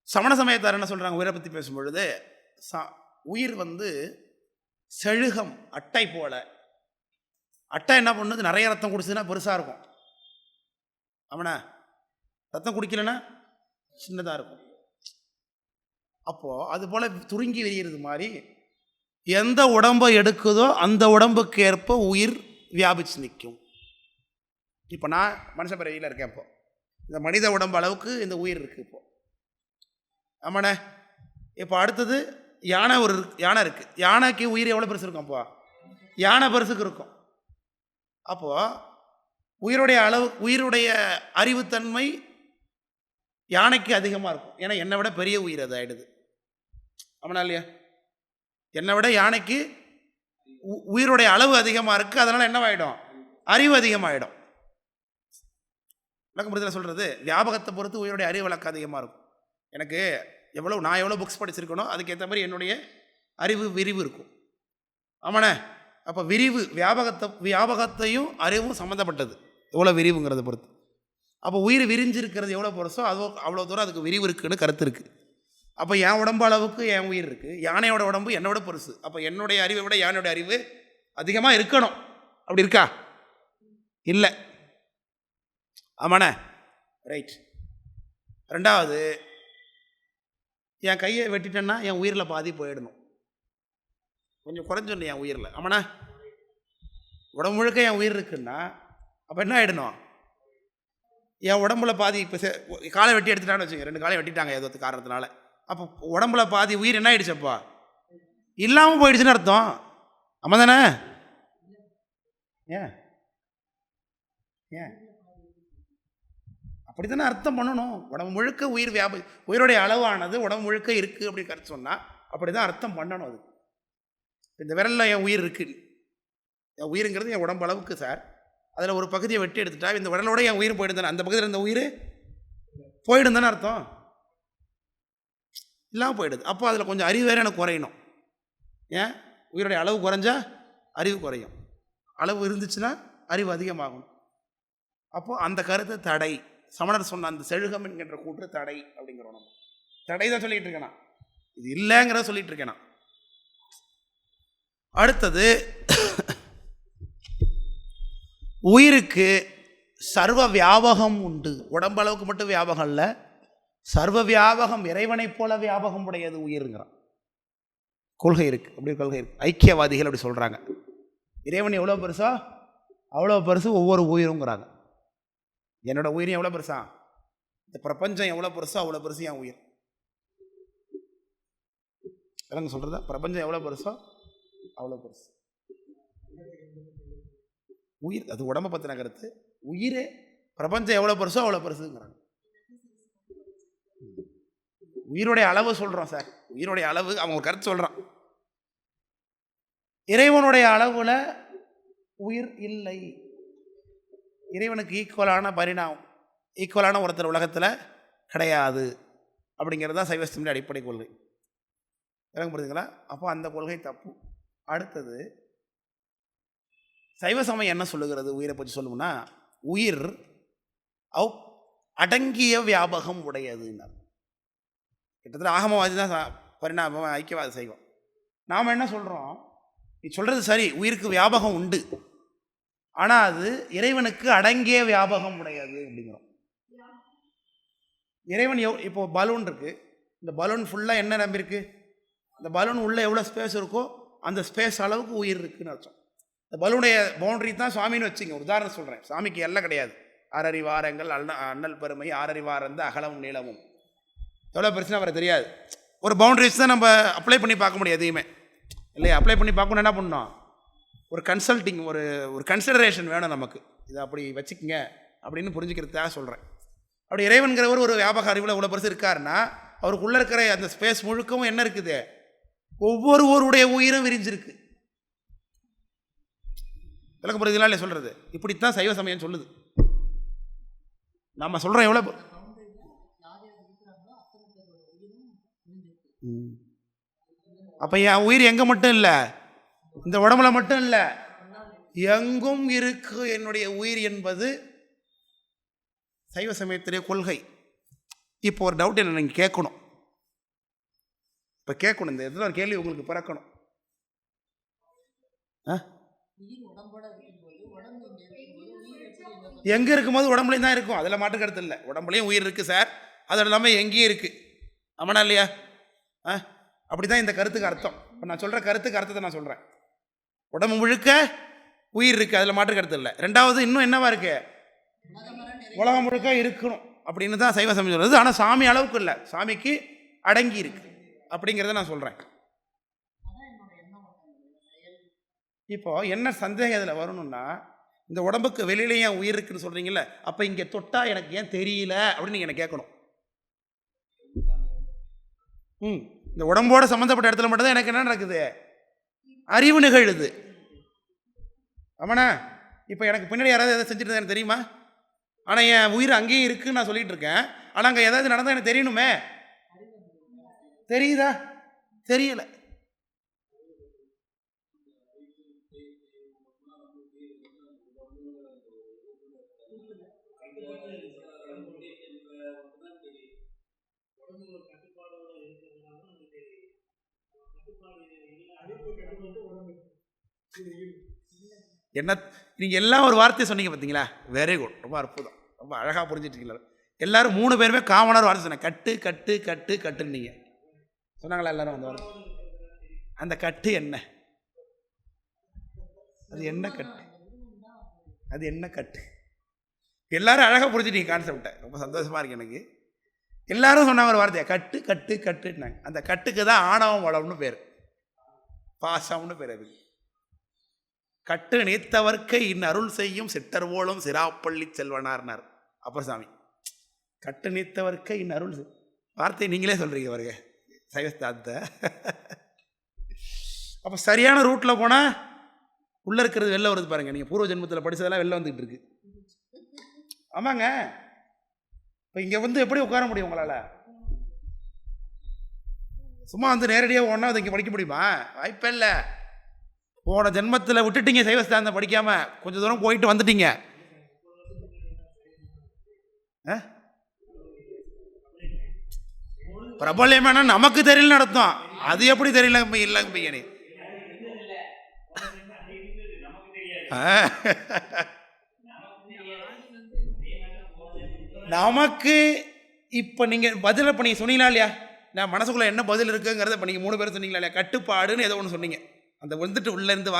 சமண சமயத்தார் என்ன சொல்கிறாங்க உயிரை பற்றி பேசும்பொழுது, உயிர் செழுகம் அட்டை போல. அட்டை என்ன பண்ணுது, நிறைய ரத்தம் குடிச்சதுன்னா பெருசாக இருக்கும். அவனா ரத்தம் குடிக்கலன்னா சின்னதாக இருக்கும். அப்போது அது போல் துருங்கி விரிகிறது மாதிரி எந்த உடம்பை எடுக்குதோ அந்த உடம்புக்கு ஏற்ப உயிர் வியாபிச்சு நிற்கும். இப்போ நான் மனுஷ பிறவியில் இருக்கேன். இப்போ இந்த மனித உடம்பு அளவுக்கு இந்த உயிர் இருக்குது. இப்போது ஆமாண்ணே. இப்போ அடுத்தது யானை இருக்குது. யானைக்கு உயிர் எவ்வளோ பெருசு இருக்கும்? அப்போ யானை பெருசுக்கு இருக்கும். அப்போது உயிருடைய அறிவுத்தன்மை யானைக்கு அதிகமாக இருக்கும். ஏன்னா என்னை விட பெரிய உயிர் அது ஆகிடுது. ஆமாண்ணா இல்லையா? என்னை விட யானைக்கு உயிருடைய அளவு அதிகமாக இருக்குது. அதனால் என்னவாயிடும், அறிவு அதிகமாகிடும். விளக்கம் புரிதல சொல்கிறது, வியாபகத்தை பொறுத்து உயிருடைய அறிவு விளக்கம் அதிகமாக இருக்கும். எனக்கு நான் எவ்வளோ புக்ஸ் படிச்சிருக்கணும் அதுக்கேற்ற மாதிரி என்னுடைய அறிவு விரிவு இருக்கும். ஆமாண்ணே. அப்போ வியாபகத்தையும் அறிவும் சம்மந்தப்பட்டது, எவ்வளோ விரிவுங்கிறத பொறுத்து. அப்போ உயிர் விரிஞ்சிருக்கிறது எவ்வளோ பெருசோ அவ்வளோ தூரம் அதுக்கு விரிவு இருக்குன்னு கருத்து இருக்குது. அப்போ என் உடம்பு அளவுக்கு என் உயிர் இருக்குது. யானையோட உடம்பு என்னோட பெருசு. அப்போ என்னுடைய அறிவை விட யானையோட அறிவு அதிகமாக இருக்கணும். அப்படி இருக்கா? இல்லை. ஆமாண்ணே. ரைட். ரெண்டாவது, என் கையை வெட்டிட்டேன்னா என் உயிரில் பாதி போயிடணும். கொஞ்சம் குறைஞ்சிடணும் என் உயிரில். ஆமாண்ணா. உடம்பு முழுக்க என் உயிர் இருக்குன்னா அப்போ என்ன ஆகிடணும், என் உடம்புல பாதி. இப்போ காலை வெட்டி எடுத்துட்டான்னு வச்சுங்க, 2 காலை வெட்டிட்டாங்க ஏதோ காரணத்தினால. அப்போ உடம்புல பாதி உயிர் என்ன ஆகிடுச்சப்பா, இல்லாமல் போயிடுச்சுன்னு அர்த்தம். ஆமாம் தானே? ஏன் அப்படி தானே அர்த்தம் பண்ணணும். உடம்பு முழுக்க உயிர் உயிருடைய அளவானது உடம்பு முழுக்க இருக்குது அப்படி கருத்து சொன்னால் அப்படி தான் அர்த்தம் பண்ணணும். அது இந்த விரலில் என் உயிர் இருக்குது, என் உயிருங்கிறது என் உடம்பு அளவுக்கு சார். அதில் ஒரு பகுதியை வெட்டி எடுத்துட்டா இந்த விரலோட என் உயிர் போயிடும் தானே, அந்த பகுதியில் இந்த உயிர் போயிடும் தானே அர்த்தம். இல்லாமல் போயிடுது. அப்போ அதில் கொஞ்சம் அறிவு வேறு எனக்கு குறையணும். ஏன்? உயிருடைய அளவு குறைஞ்சா அறிவு குறையும், அளவு இருந்துச்சுன்னா அறிவு அதிகமாகும். அப்போது அந்த கருத்தை தடை, சமணர் சொன்ன அந்த செழுகம் என்கின்ற கூற்று தடை அப்படிங்கிறோம். நம்ம தடை தான் சொல்லிகிட்டு இருக்கேனா, இது இல்லைங்கிறத சொல்லிகிட்டு இருக்கேனா. அடுத்தது, உயிருக்கு சர்வ வியாபகம் உண்டு. உடம்பளவுக்கு மட்டும் வியாபகம் இல்லை, சர்வ வியாபகம், இறைவனை போல வியாபகம் உடையது உயிருங்கிறான். கொள்கை இருக்குது, அப்படி கொள்கை இருக்குது. ஐக்கியவாதிகள் அப்படி சொல்கிறாங்க. இறைவன் எவ்வளோ பெருசா அவ்வளோ பெருசு ஒவ்வொரு உயிருங்கிறாங்க. என்னோட உயிரும் எவ்வளோ பெருசா, இந்த பிரபஞ்சம் எவ்வளோ பெருசோ அவ்வளோ பெருசு என் உயிர். இல்லைங்க சொல்கிறதா? பிரபஞ்சம் எவ்வளோ பெருசோ அவ்வளோ பெருசு உயிர். அது உடம்பை பற்றின கருத்து. உயிரே பிரபஞ்சம் எவ்வளோ பெருசோ அவ்வளோ பெருசுங்கிறாங்க. உயிருடைய அளவு சொல்கிறோம் சார், உயிருடைய அளவு அவங்க ஒரு கருத்து சொல்கிறான். இறைவனுடைய அளவில் உயிர் இல்லை. இறைவனுக்கு ஈக்குவலான பரிணாமம், ஈக்குவலான ஒருத்தர் உலகத்தில் கிடையாது அப்படிங்கிறது தான் சைவஸ்தமின் அடிப்படை கொள்கை. எனக்கு புரியுதுங்களா? அப்போ அந்த கொள்கை தப்பு. அடுத்தது, சைவ சமயம் என்ன சொல்லுகிறது உயிரை பற்றி சொல்லணும்னா, உயிர் அடங்கிய வியாபகம் உடையதுன்னு. கிட்டத்தட்ட ஆகமவாதி தான் பரிணாமம், ஐக்கியவாதி செய்வோம். நாம் என்ன சொல்கிறோம், நீ சொல்கிறது சரி, உயிருக்கு வியாபகம் உண்டு, ஆனால் அது இறைவனுக்கு அடங்கிய வியாபகம் உடையது அப்படிங்கிறோம். இறைவன் இப்போ பலூன் இருக்குது, இந்த பலூன் ஃபுல்லாக என்ன நம்பியிருக்கு, இந்த பலூன் உள்ளே எவ்வளோ ஸ்பேஸ் இருக்கோ அந்த ஸ்பேஸ் அளவுக்கு உயிர் இருக்குதுன்னு அர்த்தம். இந்த பலூனுடைய பவுண்டரி தான் சுவாமின்னு வச்சுங்க. ஒரு உதாரணம் சொல்கிறேன். சாமிக்கு எல்லாம் கிடையாது. 6 வாரங்கள், அண்ணல் பெருமை, 6 வாரந்து அகலமும் நீளமும் எவ்வளோ பிரச்சனை வர தெரியாது. ஒரு பவுண்டரிஸ் தான் நம்ம அப்ளை பண்ணி பார்க்க முடியும் எதையுமே இல்லையா? அப்ளை பண்ணி பார்க்கணும், என்ன பண்ணணும், ஒரு கன்சல்ட்டிங், ஒரு கன்சிடரேஷன் வேணும் நமக்கு. இதை அப்படி வச்சுக்கோங்க அப்படின்னு புரிஞ்சுக்கிறதுக்காக சொல்கிறேன். அப்படி இறைவன்கிறவர் ஒரு வியாபக அறிவில் இவ்வளோ பெருசு இருக்காருன்னா, அவருக்குள்ளே இருக்கிற அந்த ஸ்பேஸ் முழுக்கவும் என்ன இருக்குது, ஒவ்வொருவருடைய உயிரும் விரிஞ்சிருக்கு. விளக்க புரியுதுங்களா இல்லை சொல்கிறது? இப்படித்தான் சைவ சமயம் சொல்லுது. நம்ம சொல்கிறோம் எவ்வளோ. அப்போ என் உயிர் எங்கே மட்டும் இல்லை, இந்த உடம்புல மட்டும் இல்லை, எங்கும் இருக்கு என்னுடைய உயிர் என்பது சைவ சமயத்திலே கொள்கை. இப்போ ஒரு டவுட் என்ன நீங்கள் கேட்கணும், இப்போ கேட்கணும், இந்த இடத்துல ஒரு கேள்வி உங்களுக்கு பிறக்கணும். எங்கே இருக்கும்போது உடம்புலையும் தான் இருக்கும், அதில் மாற்று கருத்து இல்லை. உடம்புலையும் உயிர் இருக்குது சார், அது இல்லாமல் எங்கேயும் இருக்குது. ஆமாண்ணா இல்லையா? அப்படி தான் இந்த கருத்துக்கு அர்த்தம். இப்போ நான் சொல்கிற கருத்துக்கு அர்த்தத்தை நான் சொல்கிறேன். உடம்பு முழுக்க உயிர் இருக்குது, அதில் மாற்று கருத்து இல்லை. ரெண்டாவது இன்னும் என்னவா இருக்கு, உலகம் முழுக்க இருக்கணும் அப்படின்னு தான் சைவ சமயம் சொல்கிறது. ஆனால் சாமி அளவுக்கு இல்லை, சாமிக்கு அடங்கி இருக்கு அப்படிங்கிறத நான் சொல்கிறேன். இப்போ என்ன சந்தேகம் இதில் வரணும்னா, இந்த உடம்புக்கு வெளியில ஏன் உயிர் இருக்குன்னு சொல்கிறீங்கல்ல, அப்போ இங்கே தொட்டா எனக்கு ஏன் தெரியல அப்படின்னு நீங்கள் என்ன கேட்கணும். இந்த உடம்போட சம்மந்தப்பட்ட இடத்துல மட்டும்தான் எனக்கு என்ன நடக்குது, அறிவு நிகழுது. ஆமாண்ணா, இப்போ எனக்கு பின்னாடி யாராவது எதாவது செஞ்சுட்டு எனக்கு தெரியுமா? ஆனால் என் உயிர் அங்கேயும் இருக்குன்னு நான் சொல்லிட்டு இருக்கேன். ஆனால் அங்கே ஏதாவது நடந்தால் எனக்கு தெரியணுமே. தெரியுதா? தெரியலை. என்ன நீங்கள் எல்லாம் ஒரு வார்த்தையை சொன்னீங்க பார்த்தீங்களா? வெரி குட், ரொம்ப அற்புதம், ரொம்ப அழகாக புரிஞ்சிட்டீங்களா? எல்லாரும் 3 பேருமே காமனாக ஒரு வார்த்தை சொன்னேன், கட்டு கட்டு கட்டு கட்டுன்னு. நீங்கள் சொன்னாங்களா எல்லாரும் அந்த வார்த்தை? அந்த கட்டு என்ன? அது என்ன கட்டு? அது என்ன கட்டு? எல்லாரும் அழகாக புரிஞ்சுட்டீங்க கான்செப்டை, ரொம்ப சந்தோஷமாக இருக்கு எனக்கு. எல்லாரும் சொன்னாங்க ஒரு வார்த்தையை, கட்டு கட்டு கட்டுன்னாங்க. அந்த கட்டுக்கு தான் ஆணவம் வளம்னு பேர், பாசம்னு பேர். அது கட்டு நீத்தவர்க்கை அருள் செய்யும் சிட்டர்வோளும் சிராப்பள்ளி செல்வனார்னார் அப்பர் சாமி. கட்டு நீத்தவர்க்கை அருள் வார்த்தை நீங்களே சொல்கிறீங்க பாருங்க சைவஸ்தானத்தை. அப்போ சரியான ரூட்டில் போனால் உள்ளே இருக்கிறது வெளில வருது பாருங்கள். நீங்கள் பூர்வ ஜென்மத்தில் படித்ததெல்லாம் வெளில வந்துக்கிட்டு இருக்கு. ஆமாங்க, இப்போ இங்கே வந்து எப்படி உட்கார முடியும் உங்களால்? சும்மா வந்து நேரடியாக ஒன்றா வந்து இங்கே படிக்க முடியுமா? வாய்ப்பே இல்லை. போன ஜென்மத்தில் விட்டுட்டீங்க சைவஸ்தானத்தை படிக்காமல், கொஞ்சம் தூரம் போயிட்டு வந்துட்டீங்க. பிரபல்யமான நமக்கு தெரியல நடத்தும், அது எப்படி தெரியல இல்லைங்க பையனே. நமக்கு இப்போ நீங்கள் பதில் இப்போ நீங்கள் சொன்னீங்களா இல்லையா? நான் மனசுக்குள்ளே என்ன பதில் இருக்குங்கிறத இப்போ நீங்கள் 3 பேரும் சொன்னீங்களா இல்லையா? கட்டுப்பாடுன்னு ஏதோ ஒன்று சொன்னீங்க. அந்த வந்துட்டு உள்ளேருந்து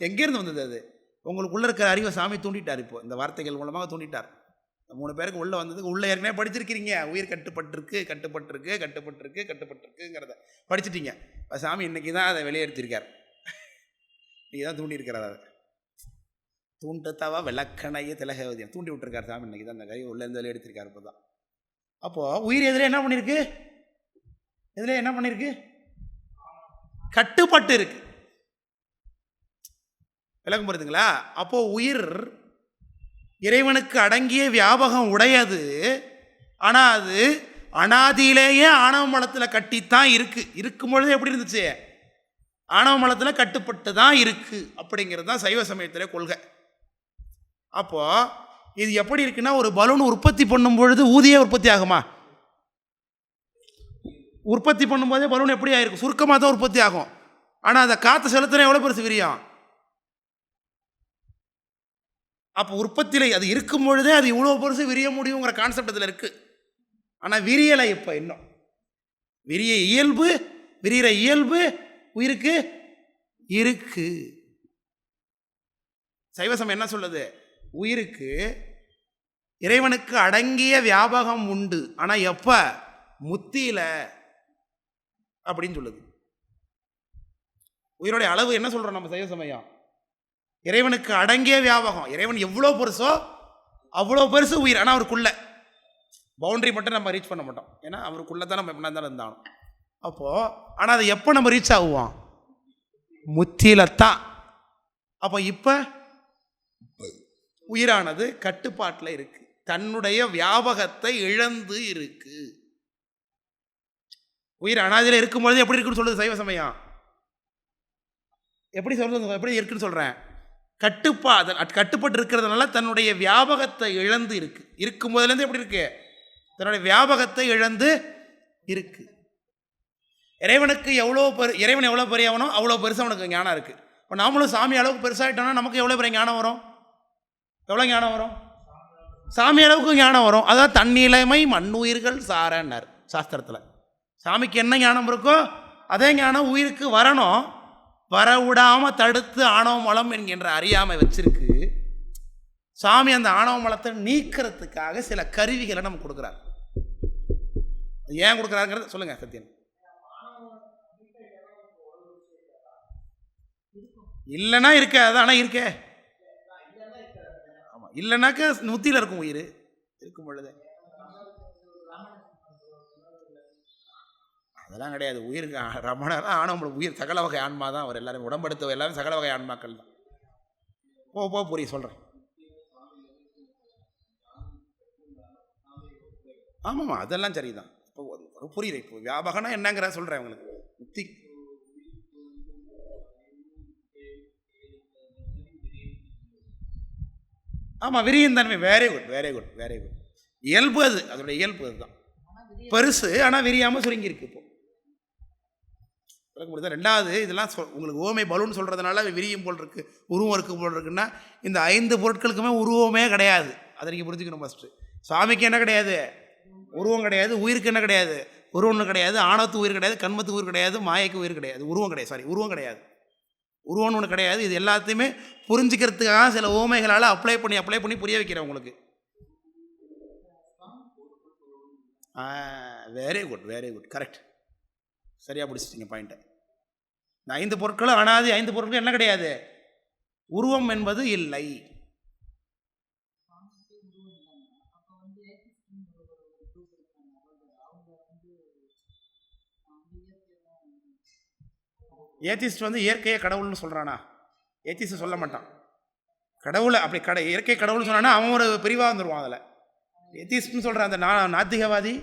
எங்கேருந்து வந்தது? அது உங்களுக்குள்ளே இருக்கிற அறிவை சாமி தூண்டிட்டார். இப்போ இந்த வார்த்தைகள் மூலமாக தூண்டிட்டார். 3 பேருக்கு உள்ளே வந்ததுக்கு உள்ளே ஏற்கனவே படிச்சிருக்கிறீங்க. உயிர் கட்டுப்பட்டிருக்கு கட்டுப்பட்டிருக்கு கட்டுப்பட்டிருக்கு கட்டுப்பட்டிருக்குங்கிறத படிச்சுட்டீங்க. இப்போ சாமி இன்றைக்கி தான் அதை வெளியேற்றிருக்கார். இன்றைக்கி தான் தூண்டியிருக்கிறார். அதை தூண்டத்தவா விளக்கணைய திலகவதியம் தூண்டி விட்டுருக்கார் சாமி. இன்றைக்கி தான் அந்த கை உள்ளேருந்து வெளியெடுத்திருக்கார். இப்போ தான் அப்போது உயிர் எதில் என்ன பண்ணியிருக்கு? எதில் என்ன பண்ணியிருக்கு? கட்டுப்பட்டு இருக்கு. விளக்கம் புரியுதுங்களா? அப்போது உயிர் இறைவனுக்கு அடங்கிய வியாபகம் உடையது. ஆனால் அது அனாதியிலேயே ஆணவ மலத்தில் கட்டித்தான் இருக்குது. இருக்கும்பொழுது எப்படி இருந்துச்சு? ஆணவ மலத்தில் கட்டுப்பட்டு தான் இருக்குது. அப்படிங்கிறது தான் சைவ சமயத்திலே கொள்கை. அப்போது இது எப்படி இருக்குன்னா, ஒரு பலூன் உற்பத்தி பண்ணும் பொழுது ஊதியே உற்பத்தி ஆகுமா? உற்பத்தி பண்ணும்போதே பலூன் எப்படி ஆகிருக்கும்? சுருக்கமாக தான் உற்பத்தி ஆகும். ஆனால் அதை காற்று செலுத்தினா எவ்வளோ பெருசு விரியும்? அப்போ உற்பத்தியில் அது இருக்கும் பொழுதே அது இவ்வளோ பெருசு விரிய முடியுங்கிற கான்செப்ட் இதில் இருக்குது. ஆனால் விரியலை இப்போ இன்னும் விரிகிற இயல்பு உயிருக்கு இருக்கு. சைவசம் என்ன சொல்லுது? உயிருக்கு இறைவனுக்கு அடங்கிய வியாபகம் உண்டு, ஆனால் எப்போ? முத்தியில் அப்படின்னு சொல்லுது. உயிரோடைய அளவு என்ன சொல்கிறோம் நம்ம சைவ சமயம்? இறைவனுக்கு அடங்கிய வியாபகம். இறைவன் எவ்வளோ பெருசோ அவ்வளோ பெருசு உயிர். ஆனால் அவருக்குள்ள பவுண்டரி மட்டும் நம்ம ரீச் பண்ண மாட்டோம். ஏன்னா அவருக்குள்ளே தான் நம்ம எப்படின்னா தான் இருந்தாலும். அப்போது ஆனால் அதை எப்போ நம்ம ரீச் ஆகுவோம்? முத்தியில தான். அப்போ இப்போ உயிரானது கட்டுப்பாட்டில் இருக்கு, தன்னுடைய வியாபகத்தை இழந்து இருக்கு. உயிர் அனாதியில் இருக்கும்பொழுது எப்படி இருக்குன்னு சொல்லுது சைவ சமயம்? எப்படி சொல்றது? எப்படி இருக்குன்னு சொல்கிறேன்? கட்டுப்பட்டு இருக்கிறதுனால தன்னுடைய வியாபகத்தை இழந்து இருக்கு. இருக்கும் போதுலேருந்து எப்படி இருக்கு? தன்னுடைய வியாபகத்தை இழந்து இருக்கு. இறைவனுக்கு இறைவன் எவ்வளோ பெரியவனோ அவ்வளோ பெருசாக அவனுக்கு ஞானம் இருக்குது. இப்போ நாமளும் சாமி அளவுக்கு பெருசாகிட்டோம்னா நமக்கு எவ்வளோ பெரிய ஞானம் வரும்? எவ்வளோ ஞானம் வரும்? சாமி அளவுக்கு ஞானம் வரும். அதாவது தன்னிலைமை மண்ணுயிர்கள் சாரன்னார் சாஸ்திரத்தில். சாமிக்கு என்ன ஞானம் இருக்கோ அதே ஞானம் உயிருக்கு வரணும். வரவிடாமல் தடுத்து ஆணவ மலம் என்கின்ற அறியாமை வச்சிருக்கு. சாமி அந்த ஆணவ மலத்தை நீக்கிறதுக்காக சில கருவிகளை நம்ம கொடுக்குறார். ஏன் கொடுக்குறாருங்கிறத சொல்லுங்க சத்தியன். இல்லைன்னா இருக்க அது, ஆனால் இருக்கே. ஆமாம், இல்லைனாக்க நுத்தியில் இருக்கும் உயிர் இருக்கும் பொழுது. அதெல்லாம் கிடையாது. உயிருக்கு ரமணர் ஆணவம் உயிர் சகல வகை ஆன்மா தான். அவர் எல்லாரும் உடம்படுத்த எல்லாரும் சகல வகை ஆன்மாக்கள் தான். போ புரிய சொல்கிறேன். ஆமாம்மா, அதெல்லாம் சரிதான். இப்போ புரியுது. இப்போ வியாபகனா என்னங்கிற சொல்கிறேன் உங்களுக்கு. முக்தி ஆமாம், விரியின் தன்மை. Very good very good very good. இயல்பு அது, அதோடைய இயல்பு அதுதான். பெருசு ஆனால் விரியாமல் சுருங்கியிருக்கு. இப்போ ரெண்டாவது இதெல்லாம் உங்களுக்கு ஓமை பலூன் சொல்கிறதுனால விரியும் போல் இருக்குது, உருவம் இருக்கும் போல் இருக்குன்னா, இந்த 5 பொருட்களுக்குமே உருவமே கிடையாது. அதை நீங்கள் புரிஞ்சுக்கணும் ஃபஸ்ட்டு. சாமிக்கு என்ன கிடையாது? உருவம் கிடையாது. உயிருக்கு என்ன கிடையாது? உருவம்னு கிடையாது. ஆணவத்து உயிர் கிடையாது. கண்மத்து உயிர் கிடையாது. மாயைக்கு உயிர் கிடையாது. உருவம் கிடையாது. உருவம் கிடையாது. உருவம்னு ஒன்று கிடையாது. இது எல்லாத்தையுமே புரிஞ்சுக்கிறதுக்காக சில ஓமைகளால் அப்ளை பண்ணி புரிய வைக்கிறேன் உங்களுக்கு. Very good very good, correct, சரியாக பிடிச்சிட்டிங்க பாயிண்ட்டை. இந்த 5 பொருட்களும் அனாதி. 5 பொருட்களும் என்ன கிடையாது? உருவம் என்பது இல்லை. ஏத்திஸ்ட் இயற்கையை கடவுள்னு சொல்கிறானா? ஏத்திஸ்ட் சொல்ல மாட்டான். கடவுளை அப்படி இயற்கை கடவுள்னு சொன்னான்னா அவன் ஒரு பிரிவாக வந்துடுவான். அதில் ஏத்திஸ்ட்னு சொல்கிறான் அந்த நாத்திகவாதி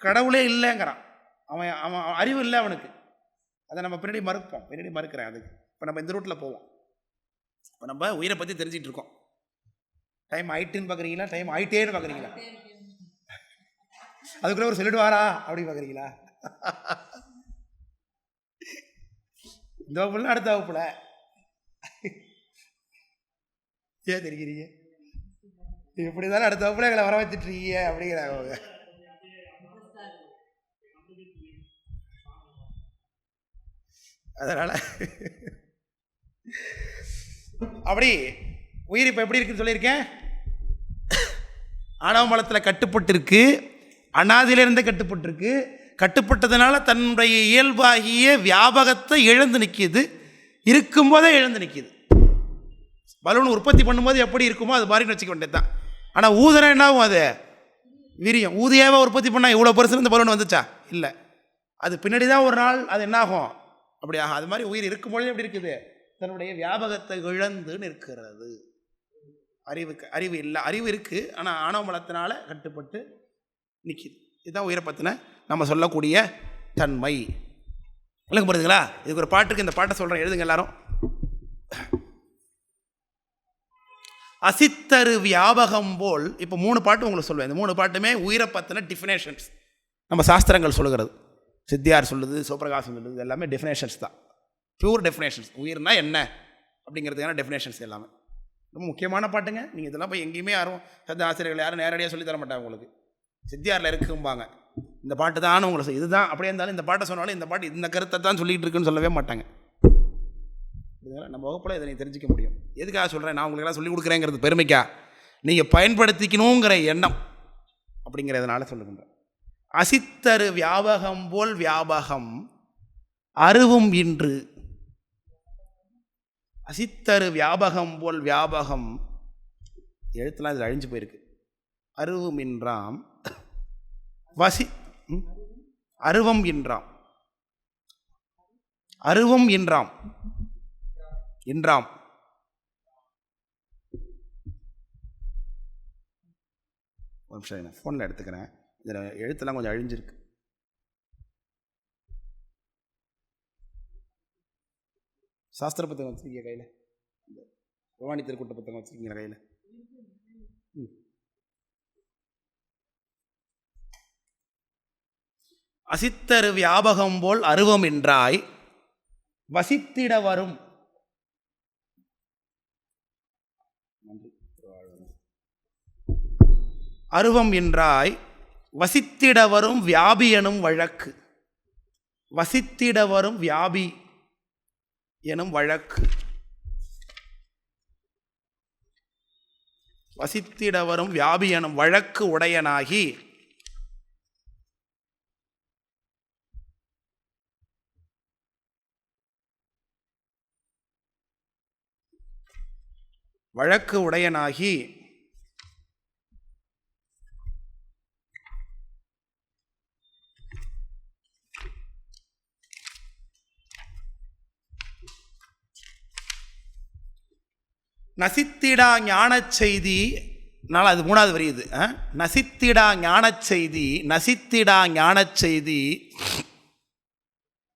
கடவுளே இல்லைங்கிறான். அவன் அறிவு இல்லை அவனுக்கு. அதை நம்ம பின்னாடி மறுக்கிறேன் அதுக்கு. இப்போ நம்ம இந்த ரூட்டில் போவோம். இப்போ நம்ம உயிரை பற்றி தெரிஞ்சிட்டு இருக்கோம். டைம் ஆயிட்டுன்னு பார்க்குறீங்களா? டைம் ஆயிட்டேன்னு பார்க்குறீங்களா? அதுக்குள்ளே ஒரு சொல்லிடுவாரா அப்படி பார்க்குறீங்களா? இந்த வகுப்புல அடுத்த வகுப்புல ஏன் தெரிகிறீங்க? இப்படி தானே அடுத்த வகுப்புல எங்களை வர வச்சுட்ருக்கீங்க அப்படிங்கிறாங்க. அதனால் அப்படி உயிர் இப்போ எப்படி இருக்குன்னு சொல்லியிருக்கேன். ஆணவ மலத்தில் கட்டுப்பட்டிருக்கு. அனாதியிலிருந்து கட்டுப்பட்டிருக்கு. கட்டுப்பட்டதுனால தன்னுடைய இயல்பாகிய வியாபகத்தை இழந்து நிற்கிது. இருக்கும்போதே இழந்து நிற்கிது. பலூன் உற்பத்தி பண்ணும்போது எப்படி இருக்குமோ அது மாதிரி வச்சுக்க வேண்டியது தான். ஆனால் ஊதுனா என்ன ஆகும்? அது விரியும். ஊதியாவை உற்பத்தி பண்ணால் இவ்வளோ பெருசு இந்த பலூன் வந்துச்சா? இல்லை. அது பின்னாடி தான் ஒரு நாள் அது என்ன ஆகும்? அப்படி ஆகும். அது மாதிரி உயிர் இருக்கும்பொழுது எப்படி இருக்குது? தன்னுடைய வியாபகத்தை இழந்து நிற்கிறது. அறிவு இல்லை. அறிவு இருக்குது, ஆனால் ஆணவ மலத்தினால கட்டுப்பட்டு நிற்கிது. இதுதான் உயிரை பற்றின நம்ம சொல்லக்கூடிய தன்மை. இல்லைங்க, புரியுதுங்களா? இதுக்கு ஒரு பாட்டுக்கு இந்த பாட்டை சொல்கிறேன், எழுதுங்க எல்லாரும். அசித்தரு வியாபகம் போல். இப்போ 3 பாட்டு உங்களுக்கு சொல்லுவேன். இந்த 3 பாட்டுமே உயிரை பற்றின டிஃபினேஷன்ஸ் நம்ம சாஸ்திரங்கள் சொல்லுகிறது. சித்தியார் சொல்லுது, சிவபிரகாசம் சொல்லுது, எல்லாமே டெஃபினேஷன்ஸ் தான். Pure definitions. உயிர்னா என்ன அப்படிங்கிறதுக்கான டெஃபினேஷன்ஸ் எல்லாமே ரொம்ப முக்கியமான பாட்டுங்க. நீங்கள் இதெல்லாம் போய் எங்கேயுமே யாரும் ஆசிரியர்கள் யாரும் நேரடியாக சொல்லி தர மாட்டாங்க உங்களுக்கு. சித்தியாரில் இருக்கும்பாங்க. இந்த பாட்டு தான் உங்களை இதுதான் அப்படியே இருந்தாலும் இந்த பாட்டை சொன்னாலும் இந்த பாட்டு இந்த கருத்தை தான் சொல்லிகிட்டு இருக்குன்னு சொல்லவே மாட்டாங்க. நம்ம வகுப்பில் இதை நீங்கள் தெரிஞ்சிக்க முடியும். எதுக்காக சொல்கிறேன்? நான் உங்களுக்கெல்லாம் சொல்லிக் கொடுக்குறேங்கிறது பெருமைக்கா? நீங்கள் பயன்படுத்திக்கணுங்கிற எண்ணம் அப்படிங்கிறதுனால சொல்லுகின்றேன். அசித்தரு வியாபகம் போல் வியாபகம் அருவும் இன்று. அசித்தரு வியாபகம் போல் வியாபகம், எழுத்துலாம் இதில் அழிஞ்சு போயிருக்கு. அருவும் இன்றாம் அருவம் இன்றாம். அருவம் இன்றாம் ஒரு நிமிஷம் நான் ஃபோனில் எடுத்துக்கிறேன். இதில் எழுத்தெல்லாம் கொஞ்சம் அழிஞ்சிருக்கு. சாஸ்திர புத்தகம் வச்சுருக்கீங்க கையில்? பவானி திருக்கூட்ட புத்தகம் வச்சுருக்கீங்களா கையில்? அசித்தரு வியாபகம் போல் அருவமின்றாய் வசித்திட வரும் அருவம் என்றாய் வசித்திட வரும் வியாபி எனும் வழக்கு. வசித்திட வரும் வியாபி எனும் வழக்கு. வசித்திட வரும் வியாபி எனும் வழக்கு உடையனாகி வழக்கு உடையனாகி நசித்திடா ஞானச் செய்தி. நாள் அது மூணாவது வரி இது. நசித்திடா ஞானச் செய்தி. நசித்திடா ஞானச் செய்தி.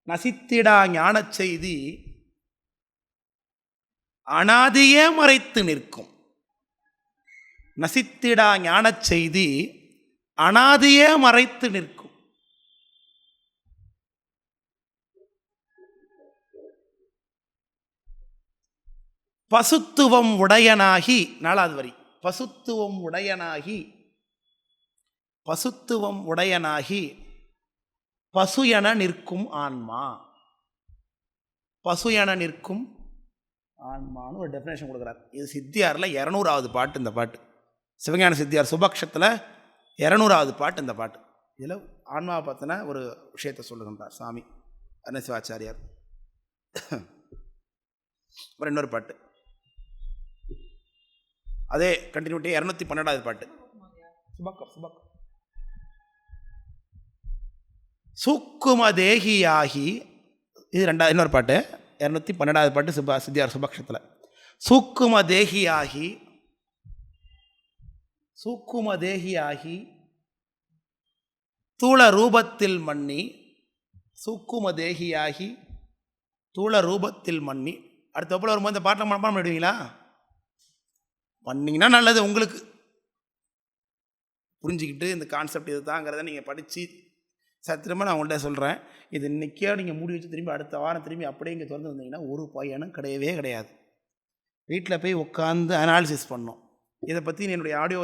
நசித்திடா ஞானச் செய்தி அனாதியே மறைத்து நிற்கும். நசித்திடா ஞானச் செய்தி அனாதியே மறைத்து நிற்கும். பசுத்துவம் உடையனாகி. நாலாவது வரி. பசுத்துவம் உடையனாகி. பசுத்துவம் உடையனாகி பசு என நிற்கும் ஆன்மா. பசு என நிற்கும் ஆன்மான்னு ஒரு டெஃபினேஷன் கொடுக்குறார். இது சித்தியாரில் 200வது பாட்டு. இந்த பாட்டு சிவஞான சித்தியார் சுபக்ஷத்தில் 200வது பாட்டு இந்த பாட்டு. இதில் ஆன்மாவை பற்றின ஒரு விஷயத்தை சொல்லுகின்றார் சாமி அருணசிவாச்சாரியார். அப்புறம் இன்னொரு பாட்டு அதே கண்டினியூட்டி 212வது பாட்டு சுபக்கம். சுபக்கம் சூக்கும தேகியாகி. இது இன்னொரு பாட்டு 212வது பாட்டு சித்தியார் சுபக்ஷத்தில். சூக்கும தேகியாகி. சூக்கும தேகியாகி தூள ரூபத்தில் மன்னி. சூக்கும தேகியாகி தூள ரூபத்தில் மன்னி. அடுத்த வகுப்பில் வரும்போது இந்த பாட்டில் மனப்பாடம் பண்ணிடுவீங்களா? பண்ணிங்கன்னா நல்லது. உங்களுக்கு புரிஞ்சுக்கிட்டு இந்த கான்செப்ட் இது தாங்கிறத நீங்கள் படித்து சத்திரமாக நான் உங்கள்கிட்ட சொல்கிறேன். இது இன்றைக்கே நீங்கள் மூடி வச்சு திரும்பி அடுத்த வாரம் திரும்பி அப்படியே இங்கே திறந்து வந்தீங்கன்னா ஒரு பயனும் கிடையவே கிடையாது. வீட்டில் போய் உட்காந்து அனாலிசிஸ் பண்ணோம். இதை பற்றி என்னுடைய ஆடியோ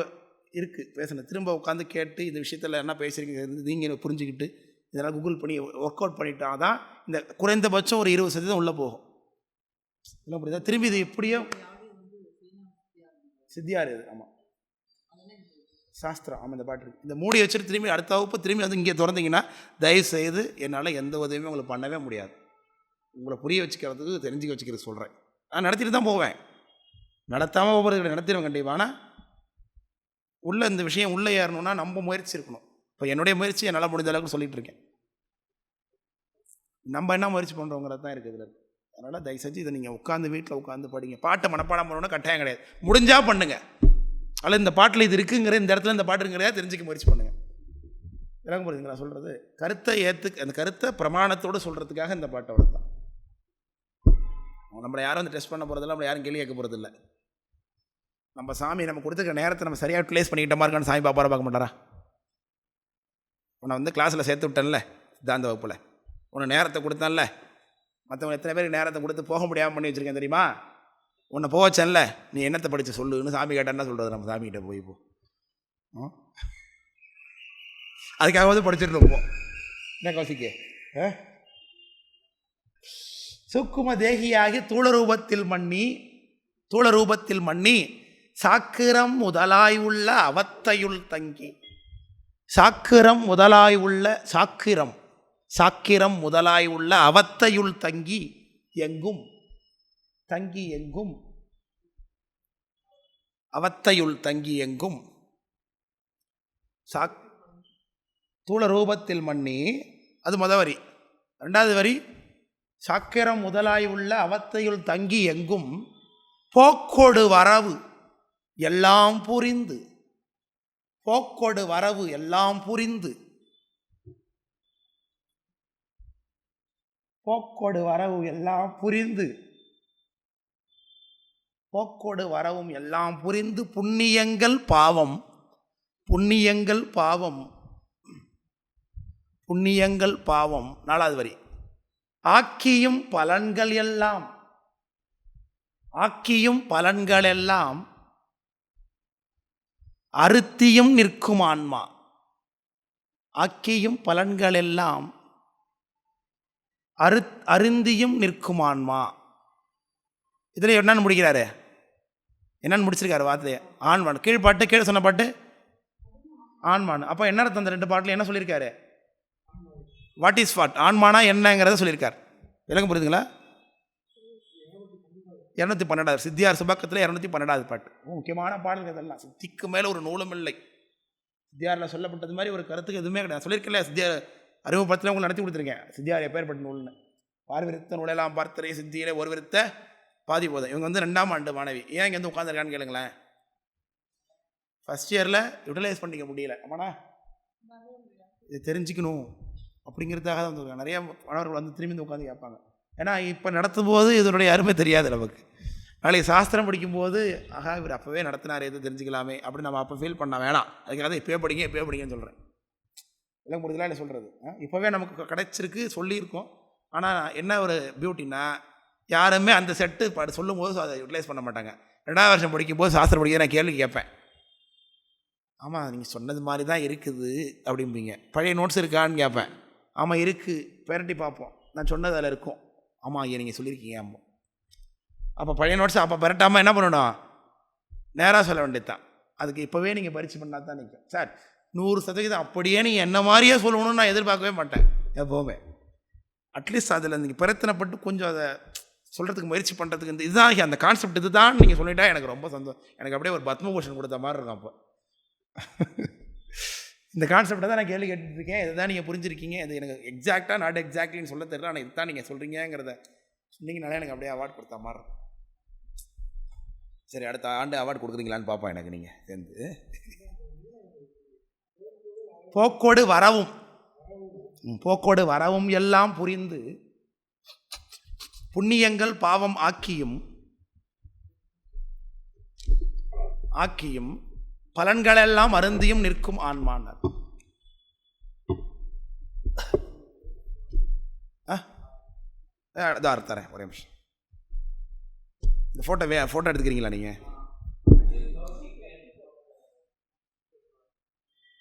இருக்குது பேசணும். திரும்ப உட்காந்து கேட்டு இந்த விஷயத்தில் என்ன பேசுகிறீங்க நீங்கள் புரிஞ்சுக்கிட்டு இதெல்லாம் கூகுள் பண்ணி ஒர்க் அவுட் பண்ணிட்டா தான் இந்த குறைந்தபட்சம் ஒரு 20% உள்ளே போகும். இல்லை புரியுதா? திரும்பி இது எப்படியோ சித்தியார் இது. ஆமாம் சாஸ்திரம். ஆமாம் இந்த பாட்டு இருக்குது. இந்த மூடி வச்சுட்டு திரும்பி அடுத்த வகுப்பு திரும்பி வந்து இங்கே திறந்தீங்கன்னா தயவுசெய்து என்னால் எந்த உதவியுமே உங்களுக்கு பண்ணவே முடியாது. உங்களை புரிய வச்சுக்கிறதுக்கு தெரிஞ்சுக்க வச்சுக்கிறது சொல்கிறேன். நான் நடத்திட்டு தான் போவேன். நடத்தாமல் போகிறது நடத்திடுவேன் கண்டிப்பாக. ஆனால் உள்ளே இந்த விஷயம் உள்ளே ஏறணும்னா நம்ம முயற்சி இருக்கணும். இப்போ என்னுடைய முயற்சி என்னால் முடிஞ்ச அளவுக்கு சொல்லிகிட்டு இருக்கேன். நம்ம என்ன முயற்சி பண்ணுறோங்கிறது தான் இருக்குது இதில். அதனால் தயவு செஞ்சு இதை நீங்கள் உட்காந்து வீட்டில் உட்காந்து படிங்க. பாட்டை மனப்பாடம் பண்ணணும்னா கட்டாயம் கிடையாது. முடிஞ்சால் பண்ணுங்கள். அதில் இந்த பாட்டில் இது இருக்குங்கிற இந்த இடத்துல இந்த பாட்டு இருக்கிறதா தெரிஞ்சுக்க முயற்சி பண்ணுங்கள். இறங்க போகிறீங்க நான் சொல்கிறது கருத்தை அந்த கருத்தை பிரமாணத்தோடு சொல்கிறதுக்காக இந்த பாட்டை வளர்த்தான். நம்மளை யாரும் வந்து டெஸ்ட் பண்ண போகிறதில்ல. நம்மளை யாரும் கேள்வி கேட்க போகிறதில்ல. நம்ம சாமி நம்ம கொடுத்துருக்க நேரத்தை நம்ம சரியாக யூட்டிலைஸ் பண்ணிக்கிட்ட இருக்கான்னு சாமி பாப்பாரா பார்க்க மாட்டாரா? உன்னை வந்து கிளாஸில் சேர்த்து விட்டேன்ல சித்தாந்த வகுப்பில், உன்னை நேரத்தை கொடுத்தேன்ல. மற்றவங்க எத்தனை பேருக்கு நேரத்தை கொடுத்து போக முடியாமல் பண்ணி வச்சுருக்கேன் தெரியுமா? உன்னை போக வச்சேன்ல, நீ என்னத்தை படித்து சொல்லுன்னு சாமி கேட்டான்னா சொல்கிறது. நம்ம சாமிகிட்ட போய் இப்போ அதுக்காக படிச்சுட்டு இருப்போம். என்ன கௌசிக்கு சுக்கும தேகியாகி தூளரூபத்தில் மண்ணி சாக்கிரம் முதலாய் உள்ள அவத்தையுள் தங்கி. சாக்கிரம் முதலாய் உள்ள அவத்தையுள் தங்கி எங்கும் அவத்தையுள் தங்கி எங்கும் தூள ரூபத்தில் மண்ணி. அது முத வரி. ரெண்டாவது வரி சாக்கிரம் முதலாய் உள்ள அவத்தையுள் தங்கி எங்கும் போக்கொடு வரவு எல்லாம் புரிந்து. போக்கொடு வரவு எல்லாம் புரிந்து. போக்கொடு வரவு எல்லாம் புரிந்து. போக்கொடு வரவும் எல்லாம் புரிந்து புண்ணியங்கள் பாவம் புண்ணியங்கள் பாவம். 4வது வரி, ஆக்கியும் பலன்கள் எல்லாம், ஆக்கியும் பலன்கள் எல்லாம் அருத்தியும் நிற்கும் ஆன்மா. ஆக்கியும் பலன்கள் எல்லாம் அருந்தியும் நிற்கும் ஆன்மா. இதில் என்னன்னு முடிக்கிறாரு, என்னன்னு முடிச்சிருக்காரு வார்த்தையை? ஆன்மான். கீழ்பாட்டு, கீழே சொன்ன பாட்டு ஆன்மான். அப்போ என்ன அர்த்தம்? அந்த 2 பாட்டில் என்ன சொல்லியிருக்காரு? வாட் இஸ் வாட், ஆன்மானா என்னங்கிறத சொல்லியிருக்கார். விளக்கம் புரியுதுங்களா? 212 சித்தியார் சுபக்கத்தில் 212 பாட்டு. முக்கியமான பாடல்கள் இதெல்லாம். சித்திக்கு மேலே ஒரு நூலும் இல்லை. சித்தியாரில் சொல்லப்பட்டது மாதிரி ஒரு கருத்துக்கு எதுவுமே கிடையாது. சொல்லியிருக்கல, சித்தியார் அறிமுகத்தில் உங்களுக்கு நடத்தி கொடுத்துருக்கேன். சித்தியார் எப்பேற்பட்ட நூல்னு. பார்விருத்த நூலெல்லாம் பார்த்தரே சித்தியிலே ஒரு விருத்த பாதி போதும். இவங்க 2ஆம் ஆண்டு மாணவி. ஏன் இங்கே உட்காந்துருக்கான்னு கேளுங்களேன். ஃபஸ்ட் இயரில் யூட்டிலைஸ் பண்ணிக்க முடியல. ஆமாண்ணா, இது தெரிஞ்சுக்கணும் அப்படிங்கிறதுக்காக தான் வந்துருக்காங்க. நிறைய மாணவர்கள் திரும்பி உட்காந்து கேட்பாங்க. ஏன்னா இப்போ நடத்தும் போது இதனுடைய அருமை தெரியாது நமக்கு. நாளைக்கு சாஸ்திரம் படிக்கும்போது ஆகா இவர் அப்போவே நடத்தினார், எது தெரிஞ்சுக்கலாமே அப்படின்னு நம்ம அப்போ ஃபீல் பண்ண வேணாம். அதுக்காக தான் இப்போவே படிங்கன்னு சொல்கிறேன். எல்லாம் முடியலாம் இல்லை சொல்கிறது. இப்போவே நமக்கு கிடைச்சிருக்கு, சொல்லியிருக்கோம். ஆனால் என்ன ஒரு பியூட்டின்னா, யாருமே அந்த செட்டு சொல்லும் போது அதை யூட்டிலைஸ் பண்ண மாட்டாங்க. 2ஆவது வருஷம் படிக்கும்போது சாஸ்திரம் படிக்க நான் கேள்வி கேட்பேன். ஆமாம் நீங்கள் சொன்னது மாதிரி தான் இருக்குது அப்படிம்பீங்க. பழைய நோட்ஸ் இருக்கான்னு கேட்பேன். ஆமாம் இருக்குது, பெரட்டி பார்ப்போம். நான் சொன்னது அதில் இருக்கும். ஆமாம் ஐயா நீங்கள் சொல்லியிருக்கீங்க. ஆமாம். அப்போ பழைய நோட்ஸ் அப்போ பெரட்டாமல் என்ன பண்ணணும்? நேராக சொல்ல வேண்டியது தான். அதுக்கு இப்போவே நீங்கள் பரிச்சு பண்ணால் தான் நிற்கும். சார் 100% அப்படியே நீங்கள் என்ன மாதிரியே சொல்லணும்னு நான் எதிர்பார்க்கவே மாட்டேன் எப்போவுமே. அட்லீஸ்ட் அதில் நீங்கள் பிரயத்தனப்பட்டு கொஞ்சம் அதை சொல்கிறதுக்கு முயற்சி பண்ணுறதுக்கு இதுதான் அந்த கான்செப்ட், இது தான் நீங்கள் சொல்லிட்டா எனக்கு ரொம்ப சந்தோஷம். எனக்கு அப்படியே ஒரு பத்மபூஷன் கொடுத்த மாதிரி இருக்கும். அப்போ இந்த கான்செப்டை தான் நான் கேள்வி கேட்டுருக்கேன். இதுதான் நீங்கள் புரிஞ்சிருக்கீங்க. இது எனக்கு எக்ஸாக்டாக நாட் எக்ஸாக்ட்லின்னு சொல்ல தெரியல. ஆனால் இதுதான் நீங்கள் சொல்கிறீங்கிறத சொன்னீங்கனாலே எனக்கு அப்படியே அவார்டு கொடுத்த மாதிரி இருக்கும். சரி, அடுத்த ஆண்டு அவார்டு கொடுக்குறீங்களான்னு பார்ப்போம். எனக்கு நீங்கள் சேர்ந்து போக்கோடு வரவும் எல்லாம் புரிந்து புண்ணியங்கள் பாவம் ஆக்கியும் பலன்களெல்லாம் அருந்தியும் நிற்கும் ஆன்மானார். தரேன் ஒரே நிமிஷம். இந்த ஃபோட்டோ எடுத்துக்கிறீங்களா நீங்கள்?